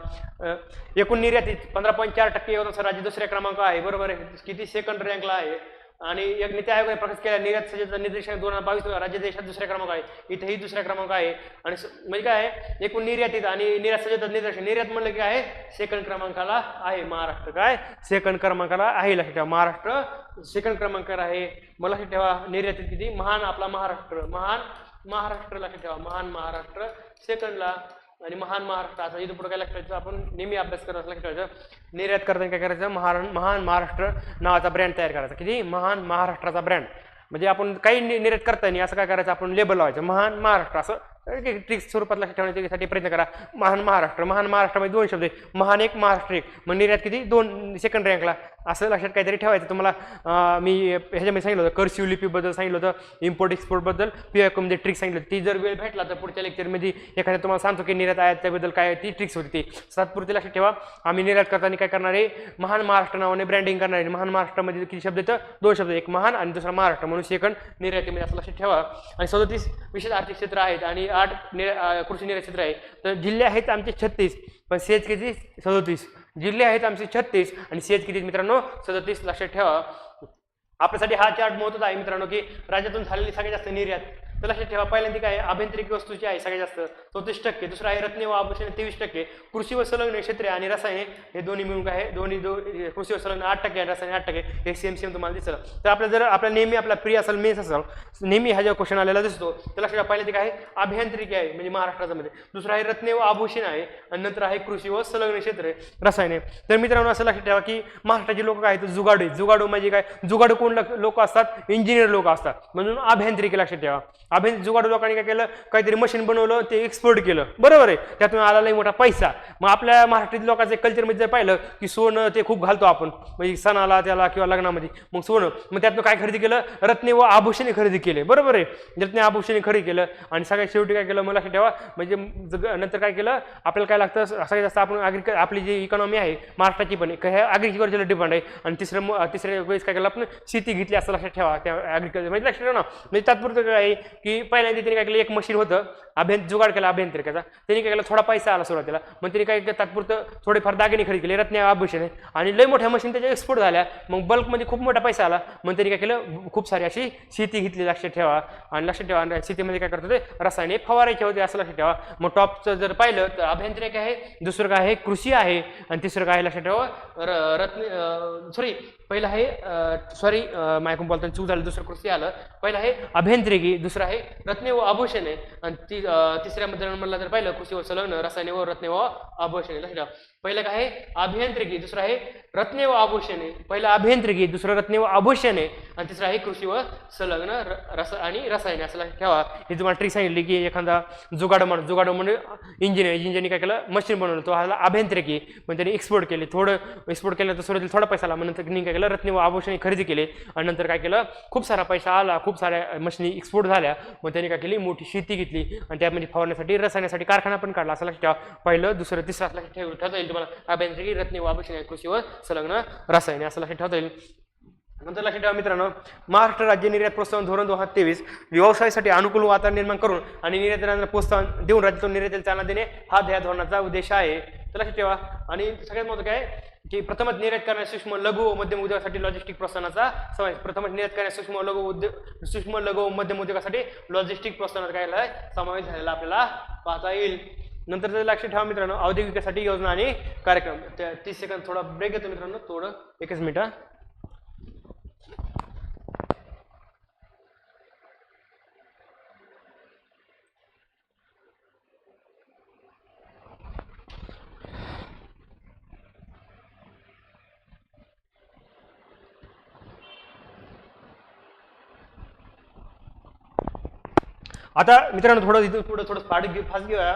एकूण निर्यातीत 15.4% एवढा राज्य दुसऱ्या क्रमांक आहे बरोबर आहे. किती सेकंड रँकला आहे आणि एक नीती आयोगाने प्रकाश केला निर्यात सज्जता निर्देशांक 2022 राज्य देशात दुसऱ्या क्रमांक आहे. इथेही दुसऱ्या क्रमांक आहे आणि म्हणजे काय आहे एकूण निर्यातीत आणि निर्यात सज्जता निर्देशांक निर्यात म्हणलं की आहे सेकंड क्रमांकाला आहे महाराष्ट्र. काय सेकंड क्रमांकाला आहे लक्षात ठेवा. महाराष्ट्र सेकंड क्रमांकावर आहे. मला लक्षात ठेवा निर्यातीत किती महान आपला महाराष्ट्र लक्षात ठेवा. महान महाराष्ट्र सेकंडला आणि महान महाराष्ट्र असं इथं पुढे काय लक्षात आपण नेहमी अभ्यास करत लक्षात ठेवायचं. निर्यात करताना काय करायचं महान महाराष्ट्र नावाचा ब्रँड तयार करायचा. किती महान महाराष्ट्राचा ब्रँड म्हणजे आपण काही निर्यात करताना असं काय करायचं आपण लेबल लावायचं महान महाराष्ट्र असं ट्रिक्स स्वरूपात लक्षात ठेवण्यासाठी प्रयत्न करा. महान महाराष्ट्रामध्ये 2 शब्द आहे. महान एक महाराष्ट्र एक मग निर्यात किती 2 सेकंड रँकला असं लक्षात काहीतरी ठेवायचं. तुम्हाला मी ह्याच्यामध्ये सांगितलं होतं कर्सिव्ह लिपीबद्दल सांगितलं होतं. इम्पोर्ट एक्सपोर्टबद्दल PYQ मध्ये ट्रिक्स सांगितलं. ती जर वेळ भेटला तर पुढच्या लेक्चरमध्ये एखाद्या तुम्हाला सांगतो की निर्यात आहे त्याबद्दल काय ती ट्रिक्स होती ती सातपुरती लक्षात ठेवा. आम्ही निर्यात करताना काय करणार आहे महान महाराष्ट्र नावाने ब्रँडिंग करणार आहे. महान महाराष्ट्रामध्ये किती शब्द येतं 2 शब्द एक महान आणि दुसरा महाराष्ट्र म्हणून सेकंड निर्यातीमध्ये असं लक्षात ठेवा. आणि 37 विशेष आर्थिक क्षेत्र आहेत आणि 8 कृषी निर्यात क्षेत्र आहे. तर जिल्हे आहेत आमचे 36 पण सेज किती 37 जिल्हे आहेत आमचे 36 आणि सेज किती मित्रांनो 37 लक्षात ठेवा. आपल्यासाठी हा चार्ट महत्त्वाचा आहे मित्रांनो की राज्यातून झालेली सगळ्यात जास्त निर्यात तर लक्षात ठेवा पहिल्यांदा काय आहे, अभियांत्रिकी वस्तूची आहे सगळ्यात जास्त 34%, दुसरं आहे रत्ने व आभूषणे 23%, कृषी व संलग्न क्षेत्रे आणि रसायने हे दोन्ही मिळून काय आहे, कृषी व संलग्न 8% आणि रसायने 8%, हे सेम तुम्हाला दिसलं. तर आपल्या जर आपल्या नेहमी आपला प्री असेल मेन्स असेल नेहमी हा जो क्वेश्चन आलेला दिसतो, तर लक्षात पहिल्यांदा काय आहे अभियांत्रिकी आहे म्हणजे महाराष्ट्राच्या मध्ये, दुसरं आहे रत्ने व आभूषण आहे आणि नंतर आहे कृषी व संलग्न क्षेत्रे रसायने. तर मित्रांनो असं लक्षात ठेवा की महाराष्ट्राचे लोक काय आहेत जुगाडू, जुगाडू म्हणजे काय, जुगाडू कोण लोक असतात, इंजिनियर लोक असतात, म्हणून अभियांत्रिकी लक्षात ठेवा. जुगाडू लोकांनी काय केलं, काहीतरी मशीन बनवलं ते एक्सपोर्ट केलं, बरोबर आहे, त्यातून आला लई मोठा पैसा. मग आपल्या महाराष्ट्रातील लोकांचे कल्चरमध्ये जर पाहिलं की सोनं ते खूप घालतो आपण म्हणजे सणाला त्याला किंवा लग्नामध्ये, मग सोनं, मग त्यातून काय खरेदी केलं, रत्ने व आभूषणे खरेदी केले, बरोबर आहे, रत्ने आभूषणे खरेदी केलं आणि सगळ्यात शेवटी काय केलं, मला लक्षात ठेवा म्हणजे नंतर काय केलं, आपल्याला काय लागतं सगळ्यात जास्त आपण आपली जी इकॉनॉमी आहे महाराष्ट्राची पण ॲग्रिकल्चरला डिपेंड आहे आणि तिसऱ्या वेळेस काय केलं आपण शेती घेतली असं लक्षात ठेवा. त्या ॲग्रिकल्चर म्हणजे लक्षात ठेवा ना, म्हणजे तात्पुरतं काय आहे की पहिल्यांदा त्यांनी काय केलं, एक मशीन होतं जुगाड केला अभियांत्रिकाचा, त्यांनी काय केलं थोडा पैसा आला सुरुवातीला, मग त्यांनी काय केलं तात्पुरतं थोडेफार दागिने खरेदी केले रत्ने आभूषणे आणि लई मोठ्या मशीन त्याच्या एक्सपोर्ट झाल्या, मग बल्कमध्ये खूप मोठा पैसा आला, मग त्यांनी काय केलं खूप सारी अशी शेती घेतली लक्षात ठेवा. आणि लक्षात ठेवा शेतीमध्ये काय करत होते रसायने फवारायचे होते असं लक्षात ठेवा. मग टॉपचं जर पाहिलं तर अभियांत्रिकी आहे, दुसरं काय आहे कृषी आहे आणि तिसरं काय लक्षात ठेवा पहिलं आहे मायकून बोलताना चूक झालं, दुसरं कृषी आलं, पहिलं आहे अभियांत्रिकी, दुसरं आहे रत्ने व आभूषणे आणि तिसऱ्यामध्ये म्हणलं तर पाहिलं कृषी व संलग्न रसायने व रत्ने व आभूषणे. लक्षात ठेवा पहिलं काय आहे अभियांत्रिकी, दुसरं आहे रत्ने व आभूषणे, पहिलं अभियांत्रिकी, दुसरं रत्ने व आभूषणे आणि तिसरं आहे कृषी व संलग्न आणि रसायने असं लक्षात ठेवा. हे तुम्हाला ट्रिक सांगितली की एखादा जुगाडू म्हणजे इंजिनियर काय केलं मशीन बनवलं, तो आला अभियांत्रिकी, मग त्यांनी एक्सपोर्ट केले, थोडं एक्सपोर्ट केलं तर सुरुवातीला थोडा पैसा आला, मग नंतर काय केलं रत्ने व आभूषणे खरेदी केले आणि नंतर काय केलं खूप सारा पैसा आला, खूप साऱ्या मशीनी एक्सपोर्ट झाल्या, मग त्यांनी काय केली मोठी शेती घेतली आणि त्यामध्ये फवारण्यासाठी रसायनासाठी कारखाना पण काढला असं लक्षात ठेवा. पहिलं दुसरं तिसरं असं लक्षात ठेवता येईल तुम्हाला अभियांत्रिकी रत्ने व आभूषणे कृषी व संलग्न रसायने असं लक्षात ठेवता येईल. नंतर लक्षात ठेवा मित्रांनो महाराष्ट्र राज्य निर्यात प्रोत्साहन धोरण 2023 व्यवसायासाठी अनुकूल वातावरण निर्माण करून आणि निर्यातदारांना प्रोत्साहन देऊन राज्यातून निर्यातीला चालना देणे हा या धोरणाचा उद्देश आहे. तर लक्षात ठेवा. आणि सगळ्यात महत्त्वाचं काय की प्रथमच निर्यात करणाऱ्या सूक्ष्म लघु व मध्यम उद्योगासाठी लॉजिस्टिक प्रोत्साहनाचा समावेश, प्रथमच निर्यात करणाऱ्या सूक्ष्म लघु व मध्यम उद्योगासाठी लॉजिस्टिक प्रोत्साहनाचा काय समावेश झालेला आपल्याला पाहता येईल. नंतर जर लक्षात ठेवा मित्रांनो औद्योगिक विकासासाठी योजना आणि कार्यक्रम. 30 सेकंद थोडा ब्रेक घेतो मित्रांनो, थोडं एकच मिनिट. आता मित्रांनो थोडं इथं थोडं फास्ट घेऊया.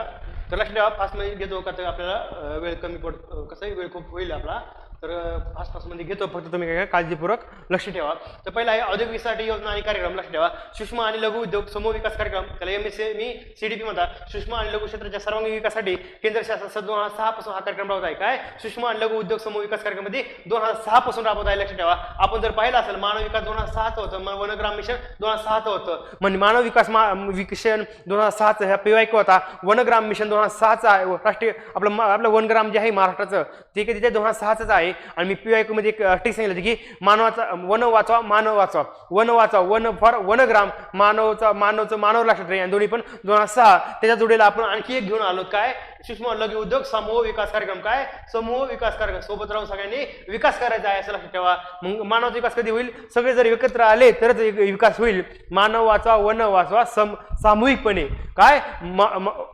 तर लक्षात ठेवा फास्ट मध्ये घेतो का तर आपल्याला वेळ कमी पडतो, कसं वेळ खूप होईल आपला, तर फास्ट मध्ये घेतो, फक्त तुम्ही काय काळजीपूर्वक लक्ष ठेवा. तर पहिला आहे औद्योगिक विकासासाठी योजना आणि कार्यक्रम. लक्ष ठेवा सूक्ष्म आणि लघु उद्योग समूह विकास कार्यक्रम, त्याला MSME CDP म्हणतात. सूक्ष्म आणि लघु क्षेत्राच्या सर्वांगीण विकासासाठी केंद्र शासन 2006 पासून हा कार्यक्रम राबवत आहे. काय सूक्ष्म आणि लघु उद्योग समूह विकास कार्यक्रम मध्ये 2006 पासून राबवत आहे. लक्षात ठेवा. आपण जर पाहिलं असेल मानव विकास 2006 होतं, वनग्राम मिशन 2006 होतं, म्हणजे मानव विकास मिशन 2006 हा PYQ होता, वनग्राम मिशन 2006 आहे. राष्ट्रीय आपलं वनग्राम जे आहे महाराष्ट्राचं ते तिथे 2006 आहे. आणि मी PYQ मध्ये एक टिक सांगितलं की मानवाचा वन वाचवा मानव वाचवा, वन वाचवा, वन फॉर वनग्राम, मानवचं मानव लक्षात राहील, आणि दोन्ही पण 2006. त्याच्या जोडीला आपण आणखी एक घेऊन आलो काय सूक्ष्म लघु उद्योग समूह विकास कार्यक्रम. काय समूह विकास कार्यक्रम, सोबत राहून सगळ्यांनी विकास करायचा आहे असं लक्षात ठेवा. मग मानवाचा विकास कधी होईल, सगळे जर एकत्र आले तरच विकास होईल. मानव वाचवा वन वाचवा सामूहिकपणे. काय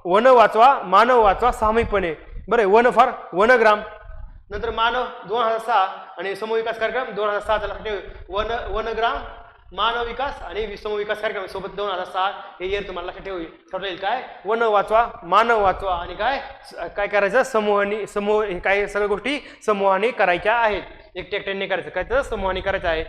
वन वाचवा मानव वाचवा सामूहिकपणे, बरं. वन फॉर वनग्राम, नंतर मानव 2006 आणि समूह विकास कार्यक्रम 2006 लक्षात ठेव. वनग्राम मानव विकास आणि समूह विकास कार्यक्रम सोबत 2006 हे इयर तुम्हाला लक्षात ठेवता येईल. काय वन वाचवा मानव वाचवा आणि काय करायचं समूह हे काय सगळ्या गोष्टी समूहाने करायच्या आहेत, एकट्याने करायचं काय तर समूहाने करायचं आहे.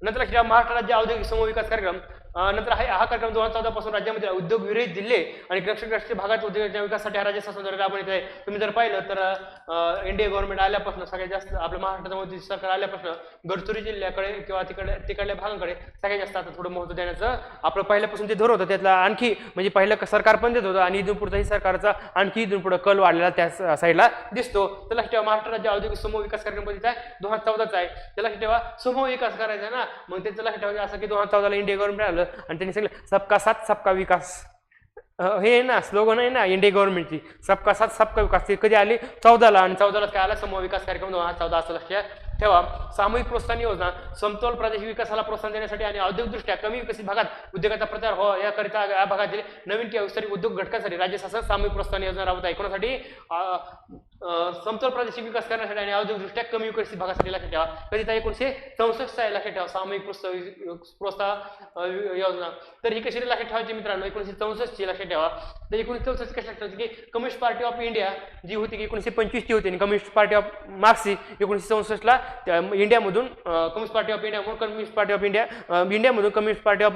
नंतर लक्षात ठेवा महाराष्ट्र राज्य औद्योगिक समूह विकास कार्यक्रम. नंतर हा कार्यक्रम 2014 पासून राज्यामध्ये उद्योग विरहित जिल्हे आणि ग्रामीण भागात उद्योगाच्या विकासासाठी हा राज्य शासन राबवण्यात आहे. तुम्ही जर पाहिलं तर इंडिया गव्हर्नमेंट आल्यापासून सगळ्यात जास्त आपल्या महाराष्ट्रामध्ये सरकार आल्यापासून गडचिरोली जिल्ह्याकडे किंवा तिकडल्या भागांकडे सगळ्यात जास्त आता थोडं महत्त्व देण्याचं आपलं पहिल्यापासून ते धोरण होतं. त्यातला आणखी म्हणजे पहिलं सरकार पण देत होतं आणि इथून पुढचाही सरकारचा आणखी इथून पुढे कल वाढलेला त्या साईडला दिसतो. तर लक्षात ठेवा महाराष्ट्र राज्य औद्योगिक समूह विकास कार्यक्रम कधीचा आहे 2014चा आहे. त्याला लक्षात ठेवा समूह विकास करायचा ना, मग त्याचं लक्षात ठेवायचं असं की 2014ला इंडिया गव्हर्नमेंट आलं झालं आणि त्यांनी सांगितलं सबका साथ सबका विकास. हे आहे ना स्लोगन आहे ना इंडिया गव्हर्नमेंटची, सबका साथ सबका विकास. ते कधी आली 14ला आणि 14ला काय आला समूह विकास कार्यक्रम 2014 असं लक्षात ठेवा. सामूहिक प्रोत्साहन योजना समतोल प्रादेशिक विकासाला प्रोत्साहन देण्यासाठी आणि औद्योगिकदृष्ट्या कमी विकसित भागात उद्योगाचा प्रचार हो याकरिता या भागातील नवीन किंवा विस्तारित उद्योग घटकांसाठी राज्य शासन सामूहिक प्रोत्साहन योजना राबवत आहे. कोणासाठी? समतोल प्रादेशिक विकास करण्यासाठी आणि औद्योगिकदृष्ट्या कमी विकसित भागासाठी लक्षात ठेवा. कधी 1964 लक्षात ठेवा सामूहिक प्रोत्साहन योजना. तर ही कशी लक्षात ठेवायची मित्रांनो? 1964 लक्षात ठेवा. तर 1964 कशा ठेवायची की कम्युनिस्ट पार्टी ऑफ इंडिया जी होती की 1925 ची होती आणि कम्युनिस्ट पार्टी ऑफ मार्क्सिस्ट 1964ला इंडियामधून कम्युनिस्ट पार्टी ऑफ इंडिया म्हणून कम्युनिस्ट पार्टी ऑफ इंडियामधून communist party of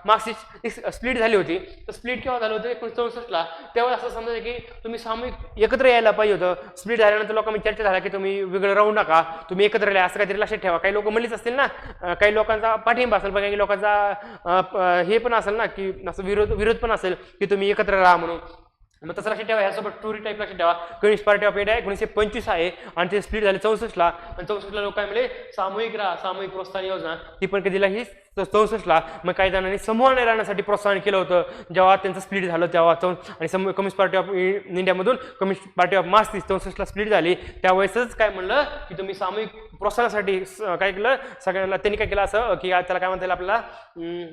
Marxist split झाली होती. तर स्प्लिट केव्हा झालं होतं? 1964ला. तेव्हा असं समजायचं की तुम्ही सामूहिक एकत्र यायला पाहिजे होतं. स्प्लिट झाल्यानंतर लोकांमध्ये चर्चा झाला की तुम्ही वेगळं राहू नका, तुम्ही एकत्र राहिला असं काहीतरी लक्षात ठेवा. काही लोक म्हणलीच असतील ना, काही लोकांचा पाठिंबा असेल, काही लोकांचा हे पण असेल ना की असं विरोध पण असेल की तुम्ही एकत्र राहा म्हणून. मग तसं लक्षात ठेवा. ह्यासोबत टुरी टाईप लक्षात ठेवा. कम्युनिस्ट पार्टी ऑफ इंडिया 1925 आहे आणि ते स्प्लिट झाले 64ला आणि 64ला लोक काय म्हणले सामूहिक राहा, सामूहिक प्रोत्साहन योजना. ती पण कधीला ही 64ला. मग काही जणांनी समूहाने राहण्यासाठी प्रोत्साहन केलं होतं जेव्हा त्यांचं स्प्लिट झालं तेव्हा. आणि कम्युनिस्ट पार्टी ऑफ इंडियामधून कम्युनिस्ट पार्टी ऑफ मार्क्सिस्ट 64ला स्प्लिट झाली. त्यावेळेसच काय म्हणलं की तुम्ही सामूहिक प्रोत्साहनासाठी काय केलं सगळ्यांना. त्यांनी काय केलं असं की त्याला काय म्हणता येईल आपल्याला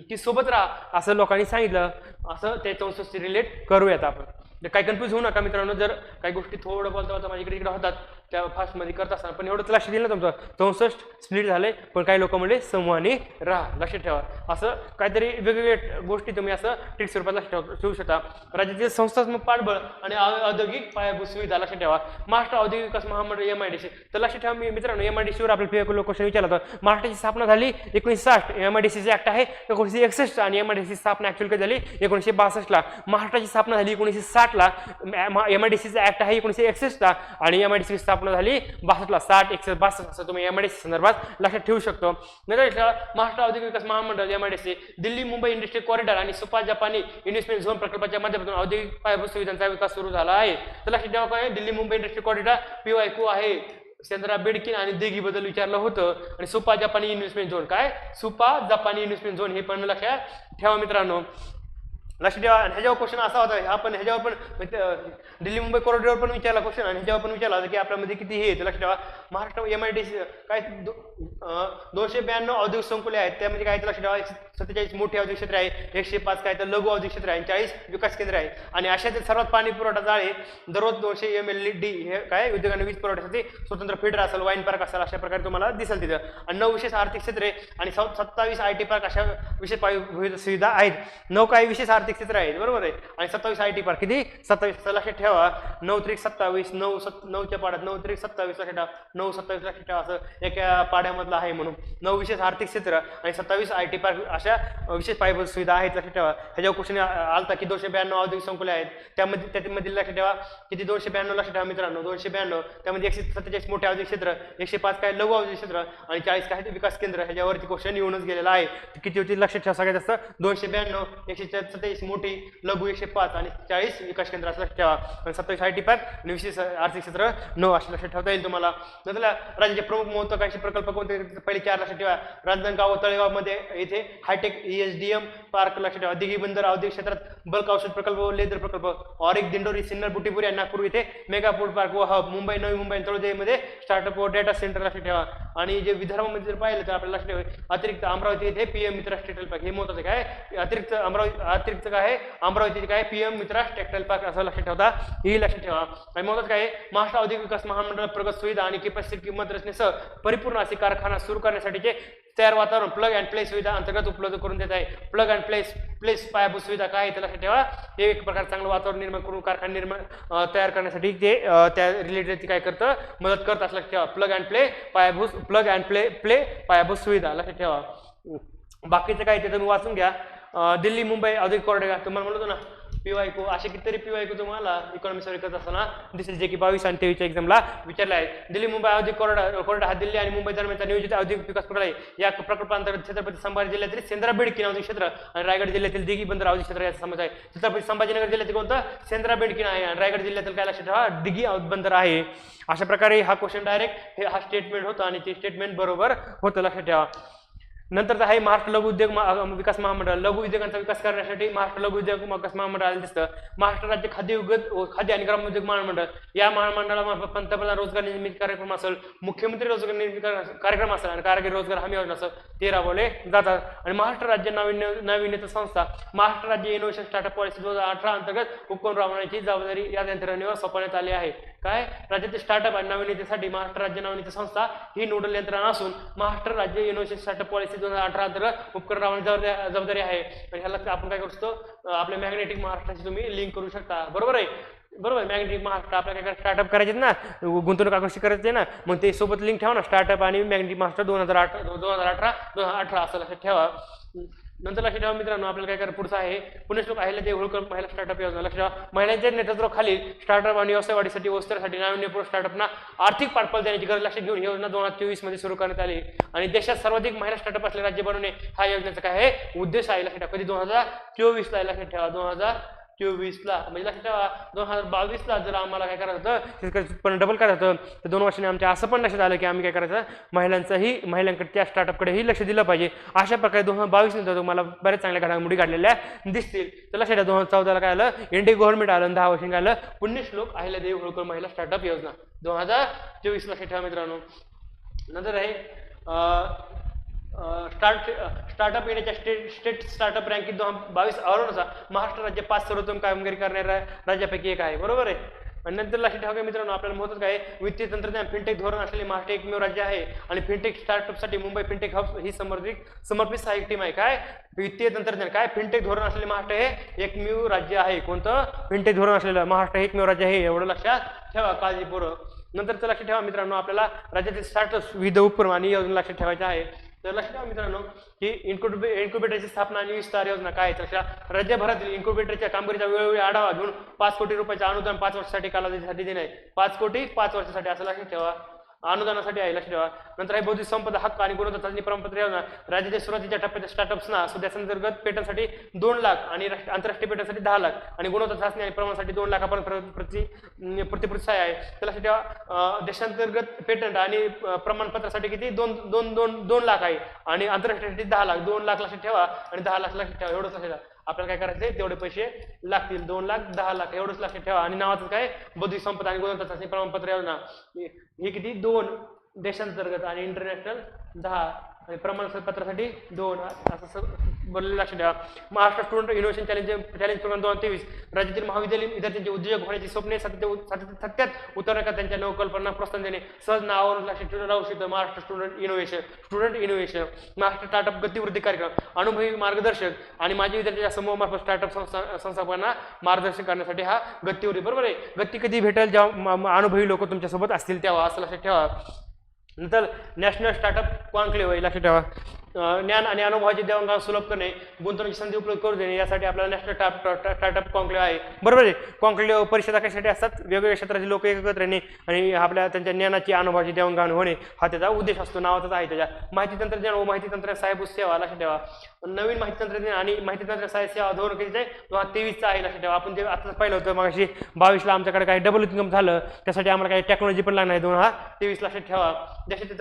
की सोबत राहा असं लोकांनी सांगितलं. असं ते 64 रिलेट करूयात आपण. काही कन्फ्यूज होऊ नका मित्रांनो. जर काही गोष्टी थोडं बोलता बोलता माझ्या इकडे होतात त्या फास्टमध्ये करत असताना, पण एवढंच लक्ष दिलं ना तुमचं 64 स्प्लिट झाले पण काही लोक म्हणले समूहाने राहा. लक्षात ठेवा. असं काहीतरी वेगवेगळ्या गोष्टी तुम्ही असं ट्रिक स्वरूपात लक्षात ठेवू शकता. राज्यातील संस्थात्मक पाठबळ आणि औद्योगिक पायाभूत सुविधा लक्षात ठेवा. महाराष्ट्र औद्योगिक विकास महामंडळ MIDC. तर लक्षात ठेवा मित्रांनो MIDC वर आपल्या क्वेश्चन विचारला होता. महाराष्ट्राची स्थापना झाली 1960. MIDC चे ऍक्ट आहे 1961 आणि MIDC स्थापना ऍक्च्युअली कधी झाली 1962ला. महाराष्ट्राची स्थापना झाली 1960ला. MIDC चा ऍक्ट आहे 1961ला आणि MIDC स्थापना झाली 62ला. 60 61 असं तुम्ही MIDC संदर्भात लक्षात ठेवू शकतो. महाराष्ट्र औद्योगिक विकास महामंडळ MIDC Delhi Mumbai industrial corridor आणि सुपा जपानी इन्व्हेस्टमेंट झोन प्रकल्पाच्या माध्यमातून औद्योगिक पायाभूत सुविधांचा विकास सुरू झाला आहे. तर लक्षात ठेवा काय Delhi Mumbai industrial corridor PYQ आहे. सेंद्रा बेडकिन आणि दिघी बद्दल विचारलं होतं. आणि सुपा जपानी इन्व्हेस्टमेंट झोन काय सुपा जपानी इन्व्हेस्टमेंट झोन हे पण लक्षात ठेवा मित्रांनो. लक्षात ठेवा. ह्याच्यावर क्वेश्चन असा होता आपण ह्याच्यावर पण दिल्ली मुंबई कॉरिडॉर पण विचारला क्वेश्चन आणि ह्याच्यावर पण विचारला होता की आपल्यामध्ये किती हे येते. लक्षात ठेवा. महाराष्ट्र MIDC काय 292 औद्योगिक संकुले आहेत. त्यामध्ये काय लक्षात ठेवा 47 मोठे औद्योगिक क्षेत्र आहे, 105 काय तर लघु औद्योगिक क्षेत्र आहे, 40 विकास केंद्र आहे. आणि अशातील सर्वात पाणी पुरवठा जाळे दररोज 200 MLD हे काय उद्योगाने वीज पुरवठ्यासाठी स्वतंत्र फीडर असेल, वाईन पार्क असेल अशा प्रकारे तुम्हाला दिसेल तिथं. आणि 9 विशेष आर्थिक क्षेत्रे आणि 27 IT पार्क अशा विशेष पायाभूत सुविधा आहेत. 9 काही विशेष आर्थिक क्षेत्र आहेत बरोबर आहे आणि 27 IT पार्क किती 27 लक्षात ठेवा. 9 त्रिक 27 9च्या पाड्यात 9 त्रिक 27 लक्षात ठेवा. 9 27 लक्षात ठेवा असं एका पाड्यामधलं आहे म्हणून 9 विशेष आर्थिक क्षेत्र आणि 27 IT पार्क अशा विशेष पायाभूत सुविधा आहेत. लक्षात ठेवा. ह्याच्यावर क्वेश्चन आलता की 292 औद्योगिक संकुले आहेत त्यामध्ये लक्षात ठेवा किती 292 लक्षात ठेवा मित्रांनो 292 त्यामध्ये 147 मोठे औद्योगिक क्षेत्र 105 काय लघु औद्योगिक क्षेत्र आणि 40 काय विकास केंद्र. ह्याच्यावरती क्वेश्चन येऊनच गेलेला आहे. किती होती लक्षात ठेवा सगळ्यात जास्त 292 147 मोठी लघु 105 आणि 40 विकास केंद्र असं लक्षात ठेवा. आणि 27 IT पार्क आणि विशेष आर्थिक क्षेत्र 9 असे लक्षात ठेवता येईल तुम्हाला. नंतर राज्याचे प्रमुख महत्त्वाकांक्षी प्रकल्प कोणते पहिले 4 लक्षात ठेवा. रांजणगाव तळेगाव मध्ये इथे हायटेक ESDM पार्क लक्षात ठेवा. दिघी बंदर औद्योगिक क्षेत्रात बल्क औषध प्रकल्प व लेदर प्रकल्प. ऑरिक दिंडोरी सिन्नर बुटीपुरी आणि नागपूर इथे मेगा फूड पार्क व हब. मुंबई नवी मुंबई तळोदे मध्ये स्टार्टअप व डेटा सेंटर लक्षात ठेवा. आणि जे विदर्भामध्ये जर पाहिलं तर आपल्याला लक्षात ठेवा अतिरिक्त अमरावती इथे PM मित्रा टेक्सटाईल पार्क हे महत्त्वाचं काय अतिरिक्त अतिरिक्त काय आहे अमरावती काय PM मित्रा टेक्सटाईल पार्क असं लक्षात ठेवता ही लक्षात ठेवा. आणि महत्त्वाचं काय महाराष्ट्र औद्योगिक विकास महामंडळ प्रगत सुविधा आणि कॅपॅसिटी किंमत रचनेसह परिपूर्ण असे कारखाना सुरू करण्यासाठीचे तयार वातावरण प्लग अँड प्ले सुविधा अंतर्गत उपलब्ध करून देत आहे. प्लग अँड प्लेस पायाभूत सुविधा काय आहे लक्षात ठेवा. हे एक प्रकार चांगलं वातावरण निर्माण करून कारखाना निर्माण तयार करण्यासाठी ते त्या रिलेटेड काय करतं मदत करत असं लक्षात ठेवा. प्लग अँड प्ले पायाभूत सुविधा लक्षात ठेवा. बाकीचं काय ते तुम्ही वाचून घ्या. दिल्ली मुंबई औद्योगिक कॉरिडॉर तुम्हाला म्हणतो ना PYQ असे कितीतरी PYQ तुम्हाला इकॉनॉमी सर्वे करत असताना दिसेल जे की 22 आणि 23च्या एक्झामला विचारले आहे. दिल्ली मुंबई औद्योगिक कॉरिडॉर हा दिल्ली आणि मुंबई दरम्यानचा नियोजित औद्योगिक विकास प्रकल्प आहे. या प्रकल्पांतर्गत छत्रपती संभाजी जिल्ह्यातील सेंद्रा बेडकिन औद्योगिक क्षेत्र आणि रायगड जिल्ह्यातील दिघी बंदर औद्योगिक क्षेत्र याचा समावेश आहे. छत्रपती संभाजीनगर जिल्ह्यातील कोणतं सेंद्रा बेडकिन आहे आणि रायगड जिल्ह्यातील काय लक्षात ठेवा दिघी बंदर आहे. अशा प्रकारे हा क्वेश्चन डायरेक्ट हा स्टेटमेंट होतं आणि ते स्टेटमेंट बरोबर होतं लक्षात ठेवा. नंतर आहे महाराष्ट्र लघु उद्योग विकास महामंडळ, लघु उद्योगांचा विकास करण्यासाठी महाराष्ट्र लघु उद्योग विकास महामंडळ आलं दिसतं. महाराष्ट्र राज्य खाद्य आणि ग्रामोद्योग महामंडळ, या महामंडळामार्फत पंतप्रधान रोजगार निर्मिती कार्यक्रम असेल, मुख्यमंत्री रोजगार निर्मिती कार्यक्रम असेल आणि कारागीर रोजगार हमी योजना असेल ते राबवले जातात. आणि महाराष्ट्र राज्य नाविन्यता संस्था, महाराष्ट्र राज्य इनोव्हेशन स्टार्टअप पॉलिसी 2018 अंतर्गत उपक्रम राबवण्याची जबाबदारी या यंत्रणेवर सोपवण्यात आली आहे. काय राज्यातील स्टार्टअप आणि नाविन्यतेसाठी महाराष्ट्र राज्य नाविन्यता संस्था ही नोडल यंत्रणा असून महाराष्ट्र राज्य इनोव्हेशन स्टार्टअप पॉलिसी 2018 अंतर्गत उपक्रम राबवण्याची जबाबदारी आहे. आणि ह्याला आपण काय करू शकतो, आपल्या मॅग्नेटिक महाराष्ट्राची तुम्ही लिंक करू शकता. बरोबर आहे, बरोबर. मॅग्नेटिक महाराष्ट्र आपल्याला काय स्टार्टअप करायचे ना, गुंतवणूक आकर्षित करायचे ना, मग ते सोबत लिंक ठेवा ना, स्टार्टअप आणि मॅग्नेटिक महाराष्ट्र 2018 असं लक्षात ठेवा. नंतर लक्षात ठेवा मित्रांनो, आपल्याला काय करायचं पुढचं आहे पुण्यश्लोक अहिल्यादेवी होळकर महिला स्टार्टअप योजना. लक्षात ठेवा, महिलांच्या नेतृत्वाखाली स्टार्टअप आणि व्यवसाय वाढीसाठी वस्त्रासाठी नाविन्यपूर्ण स्टार्टअपना आर्थिक पाठबळ देण्याची गरज लक्षात घेऊन ही योजना 2024 मध्ये सुरू करण्यात आली. आणि देशात सर्वाधिक महिला स्टार्टअप असलेले राज्य बनवणे हा योजनेचा काय आहे उद्देश आहे. लक्षात ठेवा, कधी 2024 ला लक्षात ठेवा, 2024 ला म्हणजे लक्षात ठेवा 2022 ला जर आम्हाला काय करायचं होतं पण डबल करायचं होतं तर 2 वर्षांनी आमच्या असं पण लक्षात आलं की आम्ही काय करायचं महिलांकडे त्या स्टार्टअपकडेही लक्ष दिलं पाहिजे. अशा प्रकारे 2022 नंतर तुम्हाला बऱ्याच चांगल्या घडामोडी घडलेल्या दिसतील. तर लक्षात ठेवा 2014 ला काय आलं इंडिया गव्हर्नमेंट आलं, 10 वर्षांनी काय आलं पुण्यश्लोक अहिल्यादेवी होळकर महिला स्टार्टअप योजना 2024 लक्षात ठेवा मित्रांनो. नंतर आहे स्टार्टअप इंडियाच्या स्टेट स्टार्टअप रँकिंग 2022 अहवालानुसार महाराष्ट्र राज्य 5 सर्वोत्तम कामगिरी करणाऱ्या राज्यापैकी एक आहे. बरोबर आहे. आणि नंतर लक्षात ठेवा मित्रांनो, आपल्याला महत्त्वाचं काय वित्तीय तंत्रज्ञान फिनटेक धोरण असलेले महाराष्ट्र एकमेव राज्य आहे. आणि फिनटेक स्टार्टअपसाठी मुंबई फिनटेक हब ही समर्पित सहाय्यक टीम आहे. काय वित्तीय तंत्रज्ञान काय फिनटेक धोरण असलेले महाराष्ट्र हे एकमेव राज्य आहे. कोणतं फिनटेक धोरण असलेलं महाराष्ट्र हे एकमेव राज्य आहे, एवढं लक्षात ठेवा काळजीपूर्वक. नंतर लक्षात ठेवा मित्रांनो, आपल्याला राज्यातील स्टार्टअप विविध उपक्रम आणि योजना लक्षात ठेवायच्या आहे. तर लक्षात ठेवा मित्रांनो की इन्क्युबेटरची स्थापना आणि विस्तार योजना काय आहे. राज्यभरातील इन्क्युबेटरच्या कामगिरीचा वेळोवेळी आढावा घेऊन 5 कोटी रुपयाचे अनुदान 5 वर्षासाठी कालावधीसाठी देणे. 5 कोटी 5 वर्षासाठी असं लक्षात ठेवा, अनुदानासाठी आहे. लक्षात ठेवा. नंतर आहे बौद्धिक संपदा हक्क आणि गुणवत्ता चाचणी प्रमाणपत्र योजना. राज्याच्या सुरुवातीच्या टप्प्याच्या स्टार्टअप्सना सध्यासंतर्गत पेटंटसाठी 2 लाख आणि आंतरराष्ट्रीय पेटंटसाठी 10 लाख आणि गुणवत्ता चाचणी आणि प्रमाणासाठी 2 लाखापर्यंत प्रतिसाय आहे. तर लक्षात ठेवा देशांतर्गत पेटंट आणि प्रमाणपत्रासाठी किती 2 लाख आहे आणि आंतरराष्ट्रीय 10 लाख. 2 लाख लक्षात ठेवा आणि 10 लाख लक्षात ठेवा, एवढंच लक्षात ठेवा. आपल्याला काय करायचं तेवढे पैसे लागतील, 2 लाख 10 लाख एवढंच लक्षात ठेवा. आणि नावाचं काय बौद्धिक संपदा आणि गुणवत्ता चाचणी प्रमाणपत्र योजना हे किती 2 देशांतर्गत आणि इंटरनॅशनल 10 आणि प्रमाणपत्रासाठी 2 असं बोललेलं लक्षात ठेवा. Maharashtra student innovation challenge program 2023 राज्यातील महाविद्यालयीन विद्यार्थ्यांचे उद्योजक होण्याची स्वप्ने सत्यात उतरण्याचा त्यांच्या नवकल्पना प्रोत्साहन देणे सहज नावावरून लक्षात राहू शकतं. Maharashtra student innovation Maharashtra startup गतिवृद्धी कार्यक्रम अनुभवी मार्गदर्शक आणि माजी विद्यार्थ्यांच्या समूहामार्फत स्टार्टअप संस्थापना मार्गदर्शन करण्यासाठी हा गतिवृद्धी. बरोबर आहे. गती कधी भेटेल जेव्हा अनुभवी लोक तुमच्यासोबत असतील तेव्हा, असं लक्षात ठेवा. नंतर नॅशनल स्टार्टअप कॉन्क्लेव्ह लक्षात ठेवा. ज्ञान आणि अनुभवाची देवाणघेवाण सुलभ करणे, गुंतवणुकीची संधी उपलब्ध करून देणे यासाठी आपल्याला नॅशनल स्टार्टअप कॉन्क्लेव्ह आहे. बरोबर आहे. कॉन्क्लेव्ह परिषदा कशासाठी असतात, वेगवेगळ्या क्षेत्रातील लोक एकत्र येणे आणि आपल्या त्यांच्या ज्ञानाची अनुभवाची देवाणघेवाण होणे हा त्याचा उद्देश असतो, नावाचाच आहे त्याच्या. माहिती तंत्रज्ञान व माहिती तंत्रज्ञान सहाय्यभूत सेवा लक्षात ठेवा. नवीन माहिती तंत्रज्ञान आणि माहिती तंत्रज्ञान सहाय्य सेवा धोरण किती आहे 2023 आहे. लक्षात ठेवा. आपण जे आताच पाहिलं होतं मागाशी 22 ला आमच्याकडे काही डबल इन्कम झालं, त्यासाठी आम्हाला काही टेक्नॉलॉजी पण लागणार आहे 2023 लक्षात ठेवा. देशाची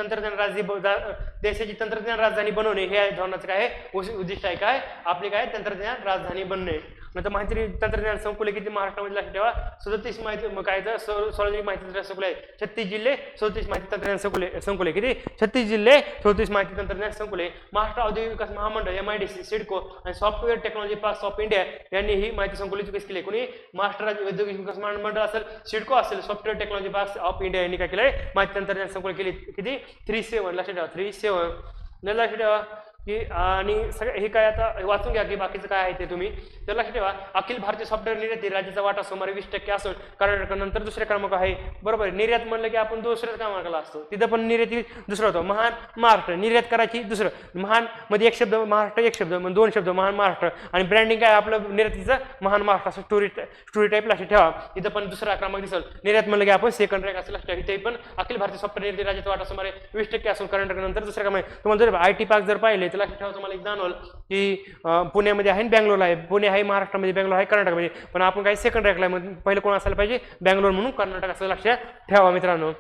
तंत्रज्ञान राजधानी बनवणे हे धोरणाचं काय उद्दिष्ट आहे. काय आपली काय तंत्रज्ञान राजधानी बनणे. नंतर माहिती तंत्रज्ञान संकुले किती महाराष्ट्रामध्ये लक्षात ठेवा 37 माहिती काय तर सार्वजनिक माहिती तंत्रज्ञान संकुले आहे. 36 जिल्हे 34 माहिती तंत्रज्ञान संकुले किती 36 जिल्हे 34 माहिती तंत्रज्ञान संकुले. महाराष्ट्र औद्योगिक विकास महामंडळ MIDC सिडको आणि software technology parks of India यांनी ही माहिती संकुलित विकसित केली. कोणी महाराष्ट्र राज्य औद्योगिक विकास महामंडळ असेल, सिडको असेल, software technology parks of India यांनी काय केलंय माहिती तंत्रज्ञान संकुल केली. किती 37 लक्षात ठेवा 37 लक्षात ठेवा की. आणि सगळं हे काय आता वाचून घ्या की बाकीचं काय आहे ते तुम्ही. तर लक्षात ठेवा अखिल भारतीय सॉफ्टवेअर निर्याती राज्याचा वाटा सुमारे 20% असून कर्नाटकानंतर दुसऱ्या क्रमांक आहे. बरोबर. निर्यात म्हणलं की आपण दुसऱ्याच क्रमांकाला असतो, तिथं पण निर्याती दुसरं होतं. महान महाराष्ट्र निर्यात करायची दुसरं, महान मध्ये एक शब्द महाराष्ट्र एक शब्द मग 2 शब्द महान महाराष्ट्र आणि ब्रँडिंग काय आपलं निर्यातीचं महान महाराष्ट्र असं स्टोरी टाईप लक्षात ठेवा. तिथं पण दुसरा क्रमांक दिसेल. निर्यात म्हणलं की आपण सेकंड रँक असं लक्षात ठेवा. इथे पण अखिल भारतीय सॉफ्टवेअर निर्याती राज्याचा वाटा सुमारे 20% असून कर्नाटकानंतर दुसऱ्या क्रमांक. तुम्हाला जर IT पार्क जर पाहिले तर लक्षात ठेवा तुम्हाला की पुण्यामध्ये आहे बँगलोर आहे. पुणे आहे महाराष्ट्रामध्ये, बँगलोर आहे कर्नाटकमध्ये, पण आपण काही सेकंड रँकला आहे. पहिलं कोण असायला पाहिजे बँगलोर म्हणून कर्नाटक असं लक्षात ठेवा मित्रांनो.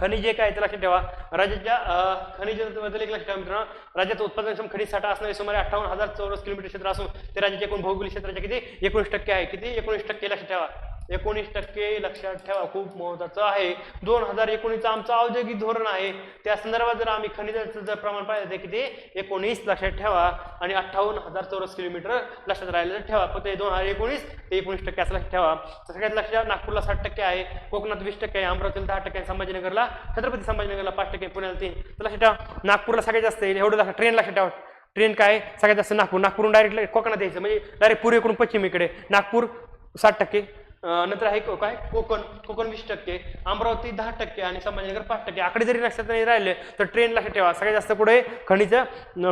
खनिजे काय ते लक्षात ठेवा. राज्याच्या खनिजाबद्दल एक लक्षात ठेवा मित्रांनो. राज्याचं उत्पादनक्षम खनिज साठा असणारे सुमारे 58,000 चौरस किलोमीटर क्षेत्र असून ते राज्याच्या एकूण भौगोलिक क्षेत्राच्या किती 19% आहे. किती 19% लक्षात ठेवा. 19% लक्षात ठेवा, खूप महत्वाचं आहे. 2019 आमचं औद्योगिक धोरण आहे, त्या संदर्भात जर आम्ही खनिजाचं जर प्रमाण पाहिलं तर किती 19 लक्षात ठेवा आणि 58,000 चौरस किलोमीटर लक्षात राहिलेलं ठेवा. फक्त 2019 ते 19% असं लक्षात ठेवा. सगळ्यात लक्षात ठेवा, नागपूरला 60% आहे, कोकणात 20% आहे, अमरावतीला 10% आहे, संभाजीनगरला छत्रपती संभाजीनगरला 5%, पुण्याला 3. तर लक्षात ठेवा नागपूरला सगळ्यात जास्त आहे. एवढं लक्षात. ट्रेन लक्षात ठेवा, ट्रेन काय सगळ्यात जास्त नागपूरहून डायरेक्ट कोकणात यायचं, म्हणजे डायरेक्ट पूर्वेकडून पश्चिमेकडे. नागपूर 60%, नंतर आहे काय कोकण 20%, अमरावती 10% आणि संभाजीनगर 5%. आकडे जरी लक्षात नाही राहिले तर ट्रेन लक्षात ठेवा. सगळ्यात जास्त कुठे खनिज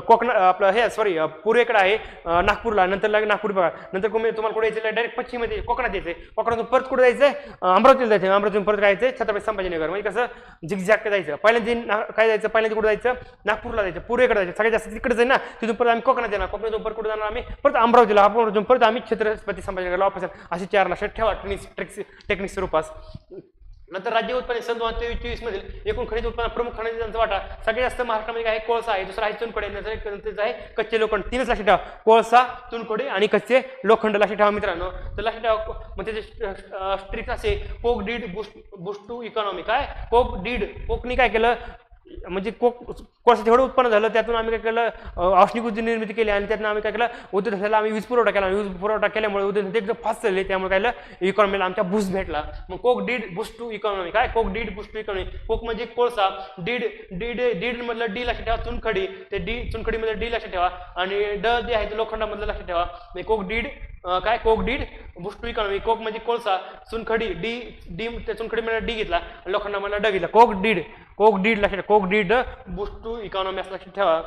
कोकण आपलं हे सॉरी पूर्वेकडे आहे नागपूरला. नंतर नागपूर बघा. नंतर तुम्हाला कुठे यायचं डायरेक्ट पश्चिममध्ये कोकणात यायचंय. कोकणातून परत कुठे जायचंय अमरावतीला जायचं. अमरावतीतून परत काय जायचं छत्रपती संभाजीनगर. म्हणजे कसं झिकझॅक जायचं. पहिल्यांदा काय जायचं, पहिल्यांदा कुठे जायचं नागपूरला जायचं, पूर्वेकडे जायचं. सगळ्यात जास्त तिकडे जाईल ना, तिथून परत आम्ही कोकणात येणार. कोकणातून परत कुठे जाणार आम्ही परत अमरावतीला. अमरावतीतून परत आम्ही छत्रपती संभाजीनगरला वापस. अशी 4 लक्षात ठेवा टेक्निक स्वरूपास. नंतर राज्य उत्पादन सन 2023 मधील एकूण खनिज उत्पन्न प्रमुख खनिजांचा वाटा सगळ्यात जास्त महाराष्ट्रामध्ये आहे कोळसा आहे, दुसरा आहे चुनखडी, नंतर आहे कच्चे लोखंड. 3च लक्षात ठेवा, कोळसा, चुनखडी आणि कच्चे लोखंड लक्षात ठेवा मित्रांनो. तर लक्षात ठेवा मग त्याचे स्ट्रिक्ट असे कोक डीड बूस्ट टू इकॉनॉमी. काय कोकनी काय केलं म्हणजे कोळसा जेवढं उत्पन्न झालं त्यातून आम्ही काय केलं औष्णिक उद्योग निर्मिती केली आणि त्यातून आम्ही काय केलं उद्योगधंद्याला आम्ही वीज पुरवठा केला. वीज पुरवठा केल्यामुळे उद्योगधंदे एकदम फास्ट झाले, त्यामुळे काय झालं इकॉनॉमीला आमच्या बूस्ट भेटला. मग कोक डीड बूस्ट टू इकॉनॉमी. काय कोक डीड बूस्ट टू इकॉनॉमी. कोक म्हणजे कोळसा, डीड मधलं डी लक्षात ठेवा, चुनखडी ते चुनखडी मधलं डी लक्षात ठेवा आणि ड जे आहे ते लोखंडामधलं लक्षात ठेवा. कोक डीड काय कोक डीड बूस्ट टू इकॉनॉमी. कोक म्हणजे कोळसा, चुनखडी डी त्या चुनखडी मध्ये डी घेतला, लोखंडामध्ये ड घेतला. कोक डीड लक्षात ठेवा. कोक डीड बूस्ट टू इकॉनॉमी असं लक्षात ठेवा.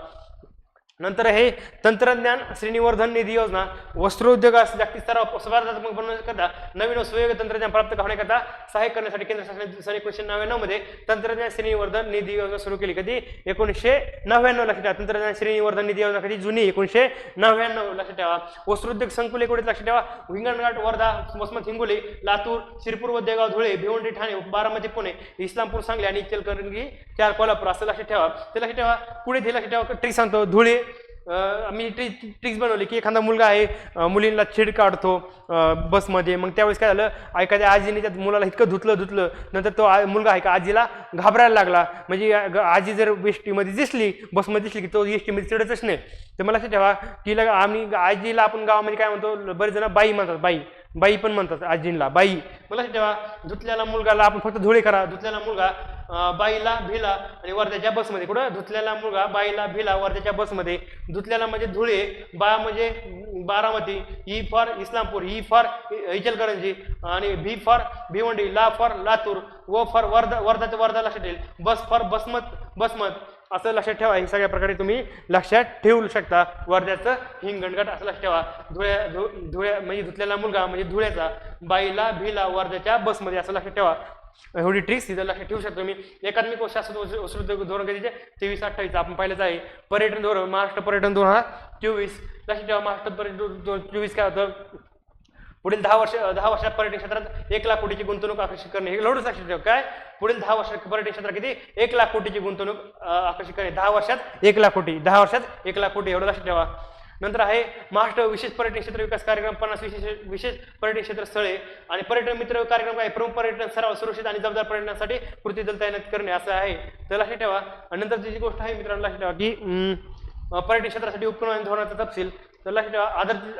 नंतर हे तंत्रज्ञान श्रेणीवर्धन निधी योजना वस्त्रोद्योगास जागतिक स्तरावर स्पर्धात्मक बनवण्याकरता नवीन व सुयोग्य तंत्रज्ञान प्राप्त होण्याकरता सहाय्य करण्यासाठी केंद्र शासनाने सन 1999 मध्ये तंत्रज्ञान श्रेणीवर्धन निधी योजना सुरू केली. कधी 1999 लक्षात ठेवा. तंत्रज्ञान श्रेणीवर्धन निधी योजना कधी जुनी 1999 लक्षात ठेवा. वस्त्रोद्योग संकुल एकोणीस लक्षात ठेवा. हिंगणघाट, वर्धा, वसमत, हिंगोली, लातूर, शिरपूर, वदेगाव, धुळे, भिवंडी, ठाणे, बारामती, पुणे, इस्लामपूर, सांगली आणि इचलकरंजी 4 कोल्हापूर असं लक्षात ठेवा. ते लक्षात ठेवा. पुढे ते लक्षात ठेवा. ट्रिक सांगतो. धुळे आम्ही ट्रिक्स बनवली की एखादा मुलगा आहे मुलींना छेड काढतो बसमध्ये. मग त्यावेळेस काय झालं, एखाद्या आजीने त्या मुलाला इतकं धुतलं नंतर तो मुलगा आहे का आजीला घाबरायला लागला. म्हणजे आजी जर एसटीमध्ये दिसली, बसमध्ये दिसली की तो एसटीमध्ये चढतच नाही. तर मला लक्षात ठेवा की आम्ही आजीला आपण गावामध्ये काय म्हणतो, बरेच जण बाई म्हणतात, बाई पण म्हणतात आजींना बाई. मला लक्षात ठेवा धुतल्याला मुलगाला आपण फक्त धुळे करा. धुतल्याला मुलगा बाईला भिला आणि वर्ध्याच्या बसमध्ये. कुठं धुतल्याला मुलगा बाईला भिला वर्ध्याच्या बसमध्ये. धुतल्याला म्हणजे धुळे, बा म्हणजे Baramati, E for Islampur, E for Ichalkaranji आणि भी फॉर भिवंडी, ला फॉर लातूर, व फॉर वर्धाचं वर्धा लक्षात ठेवेल, बस फॉर बसमत असं लक्षात ठेवा. हे सगळ्या प्रकारे तुम्ही लक्षात ठेवू शकता. वर्ध्याचं हिंगणघाट असं लक्षात ठेवा. धुळ्या म्हणजे धुतलेला मुलगा म्हणजे धुळ्याचा, बाईला भिला वर्ध्याच्या बसमध्ये असं लक्षात ठेवा. एवढी ट्रिक्स इथं लक्षात ठेवू शकतो मी. एकात्मिक व शाश्वत वस्त्रोद्योग धोरण कधीचे 23-28 आपण पाहिलंच आहे. पर्यटन धोरण महाराष्ट्र पर्यटन 2024 लक्षात ठेवा. महाराष्ट्र पर्यटन 2024 काय होतं, पुढील 10 वर्षात पर्यटन क्षेत्रात 1 लाख कोटीची गुंतवणूक आकर्षित करणे. हे एवढंच लक्षात ठेवा. काय पुढील 10 वर्षात पर्यटन क्षेत्रात किती 1 लाख कोटीची गुंतवणूक आकर्षित करणे. 10 वर्षात 1 लाख कोटी, 10 वर्षात 1 लाख कोटी एवढं लक्षात ठेवा. नंतर आहे महाराष्ट्र विशेष पर्यटन क्षेत्र विकास कार्यक्रम 50 विशेष पर्यटन क्षेत्र स्थळे आणि पर्यटन मित्र कार्यक्रम काय प्रमुख पर्यटन सराव सुरक्षित आणि जबाबदार पर्यटनासाठी कृती दल तैनात करणे असं आहे. तर लक्षात ठेवा. आणि नंतर जी गोष्ट आहे मित्रांनो लक्षात ठेवा की पर्यटन क्षेत्रासाठी उपक्रम धोरणाचा तपशील. तर लक्षात ठेवा.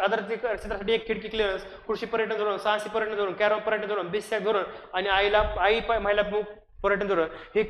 आदर्श क्षेत्रासाठी 1 खिडकी क्लिअरन्स, कृषी पर्यटन धोरण, साहसी पर्यटन धोरण, कॅरम पर्यटन धोरण, बिस्सॅक धोरण आणि आई महिला पर्यटन धोरण. हे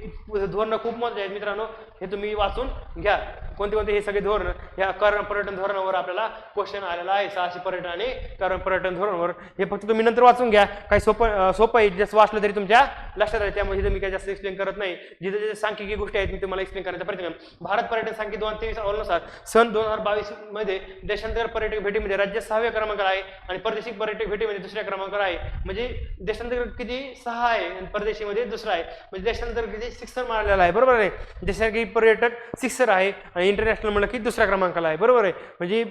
धोरण खूप महत्त्वाचे आहेत मित्रांनो. हे तुम्ही वाचून घ्या. कोणते हे सगळे धोरण या पर्यटन धोरणावर आपल्याला क्वेश्चन आलेला आहे. साहसी पर्यटन आणि पर्यटन धोरणावर. हे फक्त तुम्ही नंतर वाचून घ्या. काही सोपं आहे, जसं वाचलं तरी तुमच्या लक्षात राहील. त्यामुळे मी काही जास्त एक्सप्लेन करत नाही. जिथे सांख्यिकी गोष्टी आहेत मी तुम्हाला एक्सप्लेन करण्याचा प्रयत्न करेन. भारत पर्यटन सांख्यिकी 2023 नुसार सन 2022 मध्ये देशांतर्गत पर्यटक भेटीमध्ये राज्य 6व्या क्रमांकावर आहे आणि परदेशी पर्यटक भेटीमध्ये 2ऱ्या क्रमांकावर आहे. म्हणजे देशांतर्गत किती 6 आहे आणि परदेशीमध्ये 2रा आहे. म्हणजे देशांतर्गत किती 6 मारलेला आहे. बरोबर आहे. देशांतर्गत पर्यटक 6 आहे आणि इंटरनॅशनल म्हणलं की दुसऱ्या क्रमांकाला आहे, बरोबर आहे. म्हणजे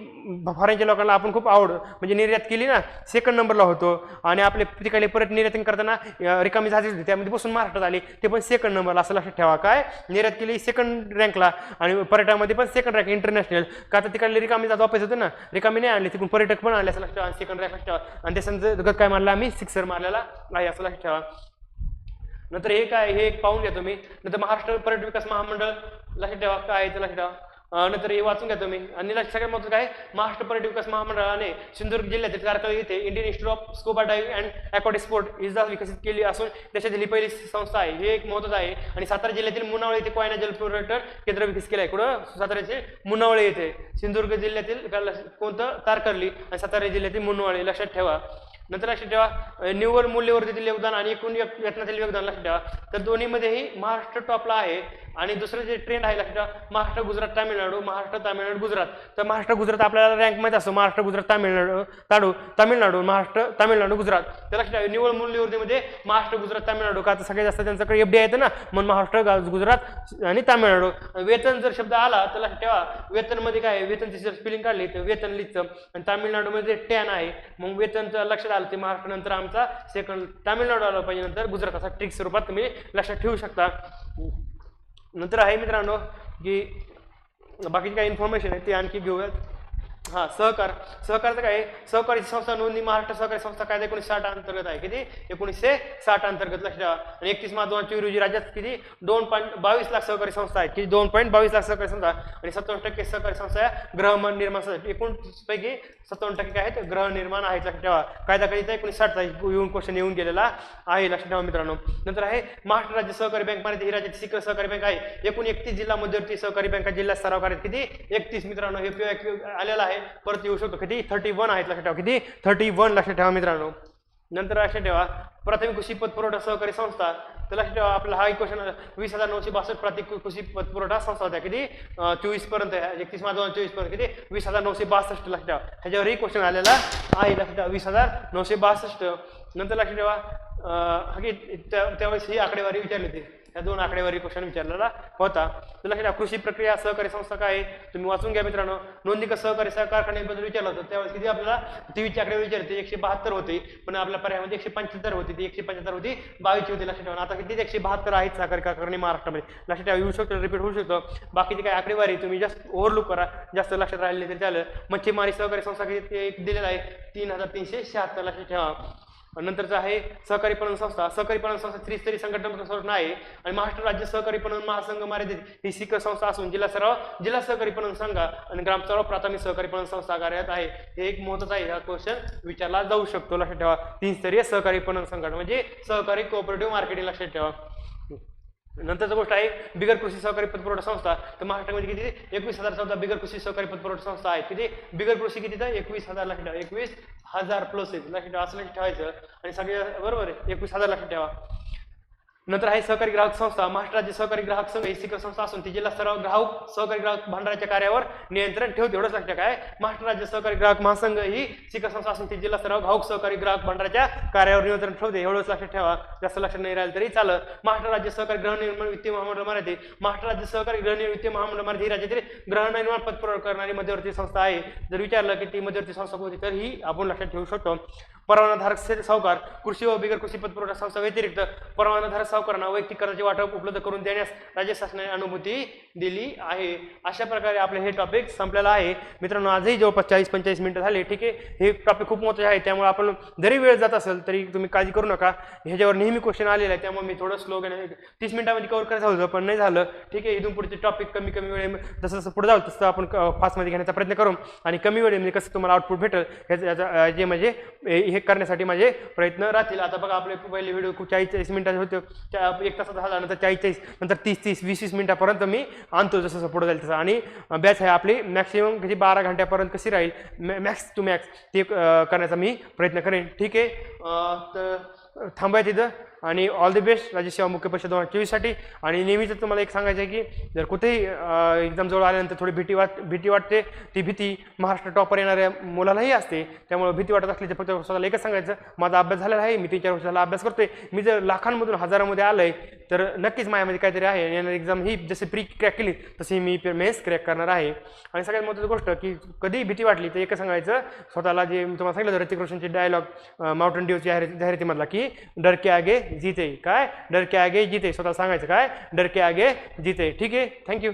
फॉरेनच्या लोकांना आपण खूप आवड म्हणजे निर्यात केली ना, सेकंड नंबरला होतो. आणि आपले तिकडे परत निर्यात करताना रिकामी जहाज होती, त्यामध्ये बसून महाराष्ट्रात आली, ते पण सेकंड नंबरला. असं लक्षात ठेवा, काय निर्यात केली सेकंड रँकला, आणि पर्यटकामध्ये पण सेकंड रँक इंटरनॅशनल. का तर तिकडले रिकामी जहाज वापस होते ना, रिकामी नाही आणली, तिकडून पर्यटक पण आणले, असं लक्षात ठेवा. सेकंड रँक लक्षात ठेवा. आणि त्याच्यानंतर काय मारला आम्ही, सिक्सर मारलेला आहे, असं लक्षात ठेवा. नंतर हे काय, हे एक पाहून घ्या तुम्ही. नंतर महाराष्ट्र पर्यटन विकास महामंडळ लक्षात ठेवा, काय आहे ते लक्षात ठेवा. नंतर हे वाचून घ्या तुम्ही. आणि सगळ्यात महत्त्वाचं काय, महाराष्ट्र पर्यटन विकास महामंडळाने सिंधुदुर्ग जिल्ह्यातील कारकळी येथे Indian institute of scuba diving and aquatic sport इजा विकसित केली असून देशातील ही पहिली संस्था आहे. हे एक महत्त्वाचं आहे. आणि सातारा जिल्ह्यातील मुनावळे येथे कोयना जलपर्यटन केंद्र विकसित केलं आहे. कुठं, साताऱ्याचे मुनावळे येथे. सिंधुदुर्ग जिल्ह्यातील कोणतं, तारकर्ली, आणि सातारा जिल्ह्यातील मुनावळे लक्षात ठेवा. नंतर लक्षात ठेवा निव्वळ मूल्यवर्धितील योगदान आणि एकूण वेतनातील योगदान लक्षात ठेवा. तर दोन्हीमध्येही महाराष्ट्र टॉपला आहे. आणि दुसरं जे ट्रेंड आहे लक्षात ठेवा, महाराष्ट्र गुजरात तामिळनाडू, महाराष्ट्र तामिळनाडू गुजरात. तर महाराष्ट्र गुजरात आपल्याला रँक माहिती असतो, महाराष्ट्र गुजरात तामिळनाडू महाराष्ट्र तामिळनाडू गुजरात. तर लक्षात ठेवा निव्वळ मूल्यवर्धीमध्ये महाराष्ट्र गुजरात तामिळनाडू, का तर सगळ्यात जास्त त्यांच्याकडे एफडी येतं ना, म्हणून महाराष्ट्र गुजरात आणि तामिळनाडू. वेतन जर शब्द आला तर लक्षात ठेवा वेतनमध्ये काय आहे, वेतनची जर स्पेलिंग काढली तर वेतन लिहितं. आणि तामिळनाडूमध्ये टॅन आहे, मग वेतनचं लक्षात आलं ते महाराष्ट्र, नंतर आमचा सेकंड तामिळनाडू आलं पाहिजे, नंतर गुजरात. असा ट्रिक स्वरूपात तुम्ही लक्षात ठेवू शकता. नंतर आहे मित्रांनो की बाकीची काही इन्फॉर्मेशन आहे ते आणखी घेऊयात. हां, सहकारचं काय आहे, सहकारी संस्था नोंदणी महाराष्ट्र सहकारी संस्था कायदा 1960 अंतर्गत आहे. किती, 1960 अंतर्गत लक्षात ठेवा. आणि 31 मार्च 2024 रोजी राज्यात किती 2.22 लाख सहकारी संस्था आहेत. किती 2.22 लाख सहकारी संस्था. आणि 57% सहकारी संस्था या गृहनिर्माण संस्था, एकूण पैकी 57% काय आहेत, गृहनिर्माण आहेत. लक्षात ठेवा कायदा कधीचा 1960चा येऊन क्वेश्चन येऊन गेलेला आहे, लक्षात ठेवा मित्रांनो. नंतर आहे महाराष्ट्र राज्य सहकारी बँक माहिती, ही राज्याची सिकर सहकारी बँक आहे. एकूण 31 जिल्हा मध्यवर्ती सहकारी बँका जिल्हा सराव आहेत. किती 31 मित्रांनो. हे आलेला आहे, परत येऊ शकतो. किती 31 आहेत, लक्षात ठेवा. किती 31 लक्षात ठेवा मित्रांनो. नंतर लक्षात ठेवा प्राथमिक कृषी पतपुरवठा सहकारी संस्था. तर लक्षात ठेवा आपला हा क्वेश्चन 20,962 प्राथमिक कृषी पतपुरवठा संस्था होत्या. किती 24 पर्यंत, 31 मार्च 2024 पर्यंत किती 20,962 लक्षात ठेवा. ह्याच्यावरही क्वेश्चन आलेला आहे, लक्षात ठेवा 20,962. नंतर लक्षात ठेवा त्यावेळेस ही आकडेवारी विचारली होती, या दोन आकडेवारी क्वेश्चन विचारलेला होता. तर लक्षात ठेवा कृषी प्रक्रिया सहकारी संस्था काय आहे तुम्ही वाचून घ्या मित्रांनो. नोंदणी सहकारी कारखान्याबद्दल विचारलं होतं, त्यावेळेस किती आपल्याला 23ची आकडेवारी विचारते, 172 होती. पण आपल्या पर्यायामध्ये 175 होती, ती 175 होती, 22 होती. लक्षात ठेवा. आता किती 172 आहेत सहकारी कारखाने महाराष्ट्रामध्ये. लक्षात ठेवा येऊ शकतो, रिपीट होऊ शकतो. बाकीची काय आकडेवारी तुम्ही जास्त ओव्हरलुक करा, जास्त लक्षात राहिले तरी चालेल. मच्छीमारी सहकारी संस्था किती दिलेला आहे 3,376 लक्षात ठेवा. नंतरचं आहे सहकारी पणन संस्था. सहकारी पणन संस्था त्रिस्तरीय संघटना आहे. आणि महाराष्ट्र राज्य सहकारी पणन महासंघ मर्यादित ही सिकर संस्था असून जिल्हा सराव जिल्हा सहकारी पणन संघ आणि ग्राम सराव प्राथमिक सहकारी पणन संस्था कार्यरत आहे. हे एक महत्त्वाचं आहे, हा क्वेश्चन विचारला जाऊ शकतो. लक्षात ठेवा 3 स्तरीय सहकारी पणन संघटना म्हणजे सहकारी कोऑपरेटिव्ह मार्केटिंग. लक्षात ठेवा. नंतरची गोष्ट आहे बिगर कृषी सहकारी पतपुरवठा संस्था. तर महाराष्ट्रामध्ये किती 21,014 बिगर कृषी सहकारी पतपुरवठा संस्था आहेत. किती बिगर कृषी किती तर 21,000 लक्षात ठेवा. 21,000 प्लस आहेत, लक्षात ठेवा. असं लक्षात ठेवायचं. आणि सगळे बरोबर आहे 21,000 लक्षात ठेवा. नंतर आहे सहकारी ग्राहक संस्था. महाराष्ट्र राज्य सहकारी ग्राहक संघ ही सिकर संस्था असून ती जिल्हा सराव ग्राहक सहकारी ग्राहक भांडाराच्या कार्यावर नियंत्रण ठेवते. एवढंच लक्षात काय महाराष्ट्र राज्य सहकारी ग्राहक महासंघ ही सिकर संस्था असून ती जिल्हा सराव ग्राहक सहकारी ग्राहक भांडाराच्या कार्यावर नियंत्रण ठेवते. एवढंच लक्षात ठेवा, जास्त लक्षात नाही राहिलं तरी चालेल. महाराष्ट्र राज्य सहकारी गृहनिर्माण वित्तीय महामंडळ मराठी. महाराष्ट्र राज्य सहकारी गृहनिर्माण वित्तीय महामंडळ मराठी ही राज्यातील गृहनिर्माण पतपुरवठा करणारी मध्यवर्ती संस्था आहे. जर विचारलं की ती मध्यवर्ती संस्था कोणती तर ही आपण लक्षात ठेवू शकतो. परवानाधारक सावकार कृषी व बिगर कृषी पतपुरवठा संस्था व्यतिरिक्त परवानाधारक सावकारांना वैयक्तिक कर्जाचे वाटप उपलब्ध करून देण्यास राज्य शासनाने अनुमती दिली आहे. अशा प्रकारे आपले हे टॉपिक संपलेला आहे मित्रांनो. आजही जवळपास 40-45 मिनिटं झाले. ठीक आहे, हे टॉपिक खूप महत्त्वाचे आहे, त्यामुळे आपण जरी वेळ जात असेल तरी तुम्ही काळजी करू नका. ह्याच्यावर नेहमी क्वेश्चन आलेला आहे, त्यामुळे मी थोडं स्लो 30 मिनिटांमध्ये कव्हर करायचं होतं पण नाही झालं. ठीक आहे, इथून पुढचे टॉपिक कमी वेळ जसं जसं पुढे जाऊ तसं आपण फास्टमध्ये घेण्याचा प्रयत्न करू आणि कमी वेळेमध्ये कसं तुम्हाला आउटपुट भेटेल याचा जे म्हणजे हे करण्यासाठी माझे प्रयत्न राहतील. आता बघा आपले पहिले व्हिडिओ 40-40 मिनिटाचे होते, 1 तासाचा झाला, नंतर 40-40 नंतर 30-30 20-20 मिनिटापर्यंत मी आणतो जसं जसं पुढे जाईल तसं. आणि बॅच आहे आपली मॅक्सिमम किती 12 घंट्यापर्यंत कशी राहील मॅक्स टू मॅक्स ते करण्याचा मी प्रयत्न करेन. ठीक आहे, तर थांबाय तिथं आणि ऑल द बेस्ट राज्य सेवा मुख्य परीक्षा 2024साठी. आणि नेहमीच तुम्हाला एक सांगायचं आहे की जर कुठेही एक्झाम जवळ आल्यानंतर थोडी भीती वाटते. ती भीती महाराष्ट्र टॉपर येणाऱ्या मुलालाही असते. त्यामुळे भीती वाटत असली तर फक्त स्वतःला एकच सांगायचं, माझा अभ्यास झालेला आहे, मी 3-4 वर्षाला अभ्यास करतोय. मी जर लाखांमधून हजारामध्ये आलोय तर नक्कीच माझ्यामध्ये काहीतरी आहे. येणारी एक्झाम ही जशी प्री क्रॅक केली तशी मी मेन्स क्रॅक करणार आहे. आणि सगळ्यात महत्त्वाची गोष्ट की कधी भीती वाटली तर एकच सांगायचं स्वतःला, जे मी तुम्हाला सांगितलं ऋतिक रोशनचे डायलॉग माउंटेन ड्यूची जाहिरातीमधला की डर के आगे जीते. काय डर के आगे जीते, स्वतः सांगायचं काय डर के आगे जीते. ठीक आहे, थँक्यू.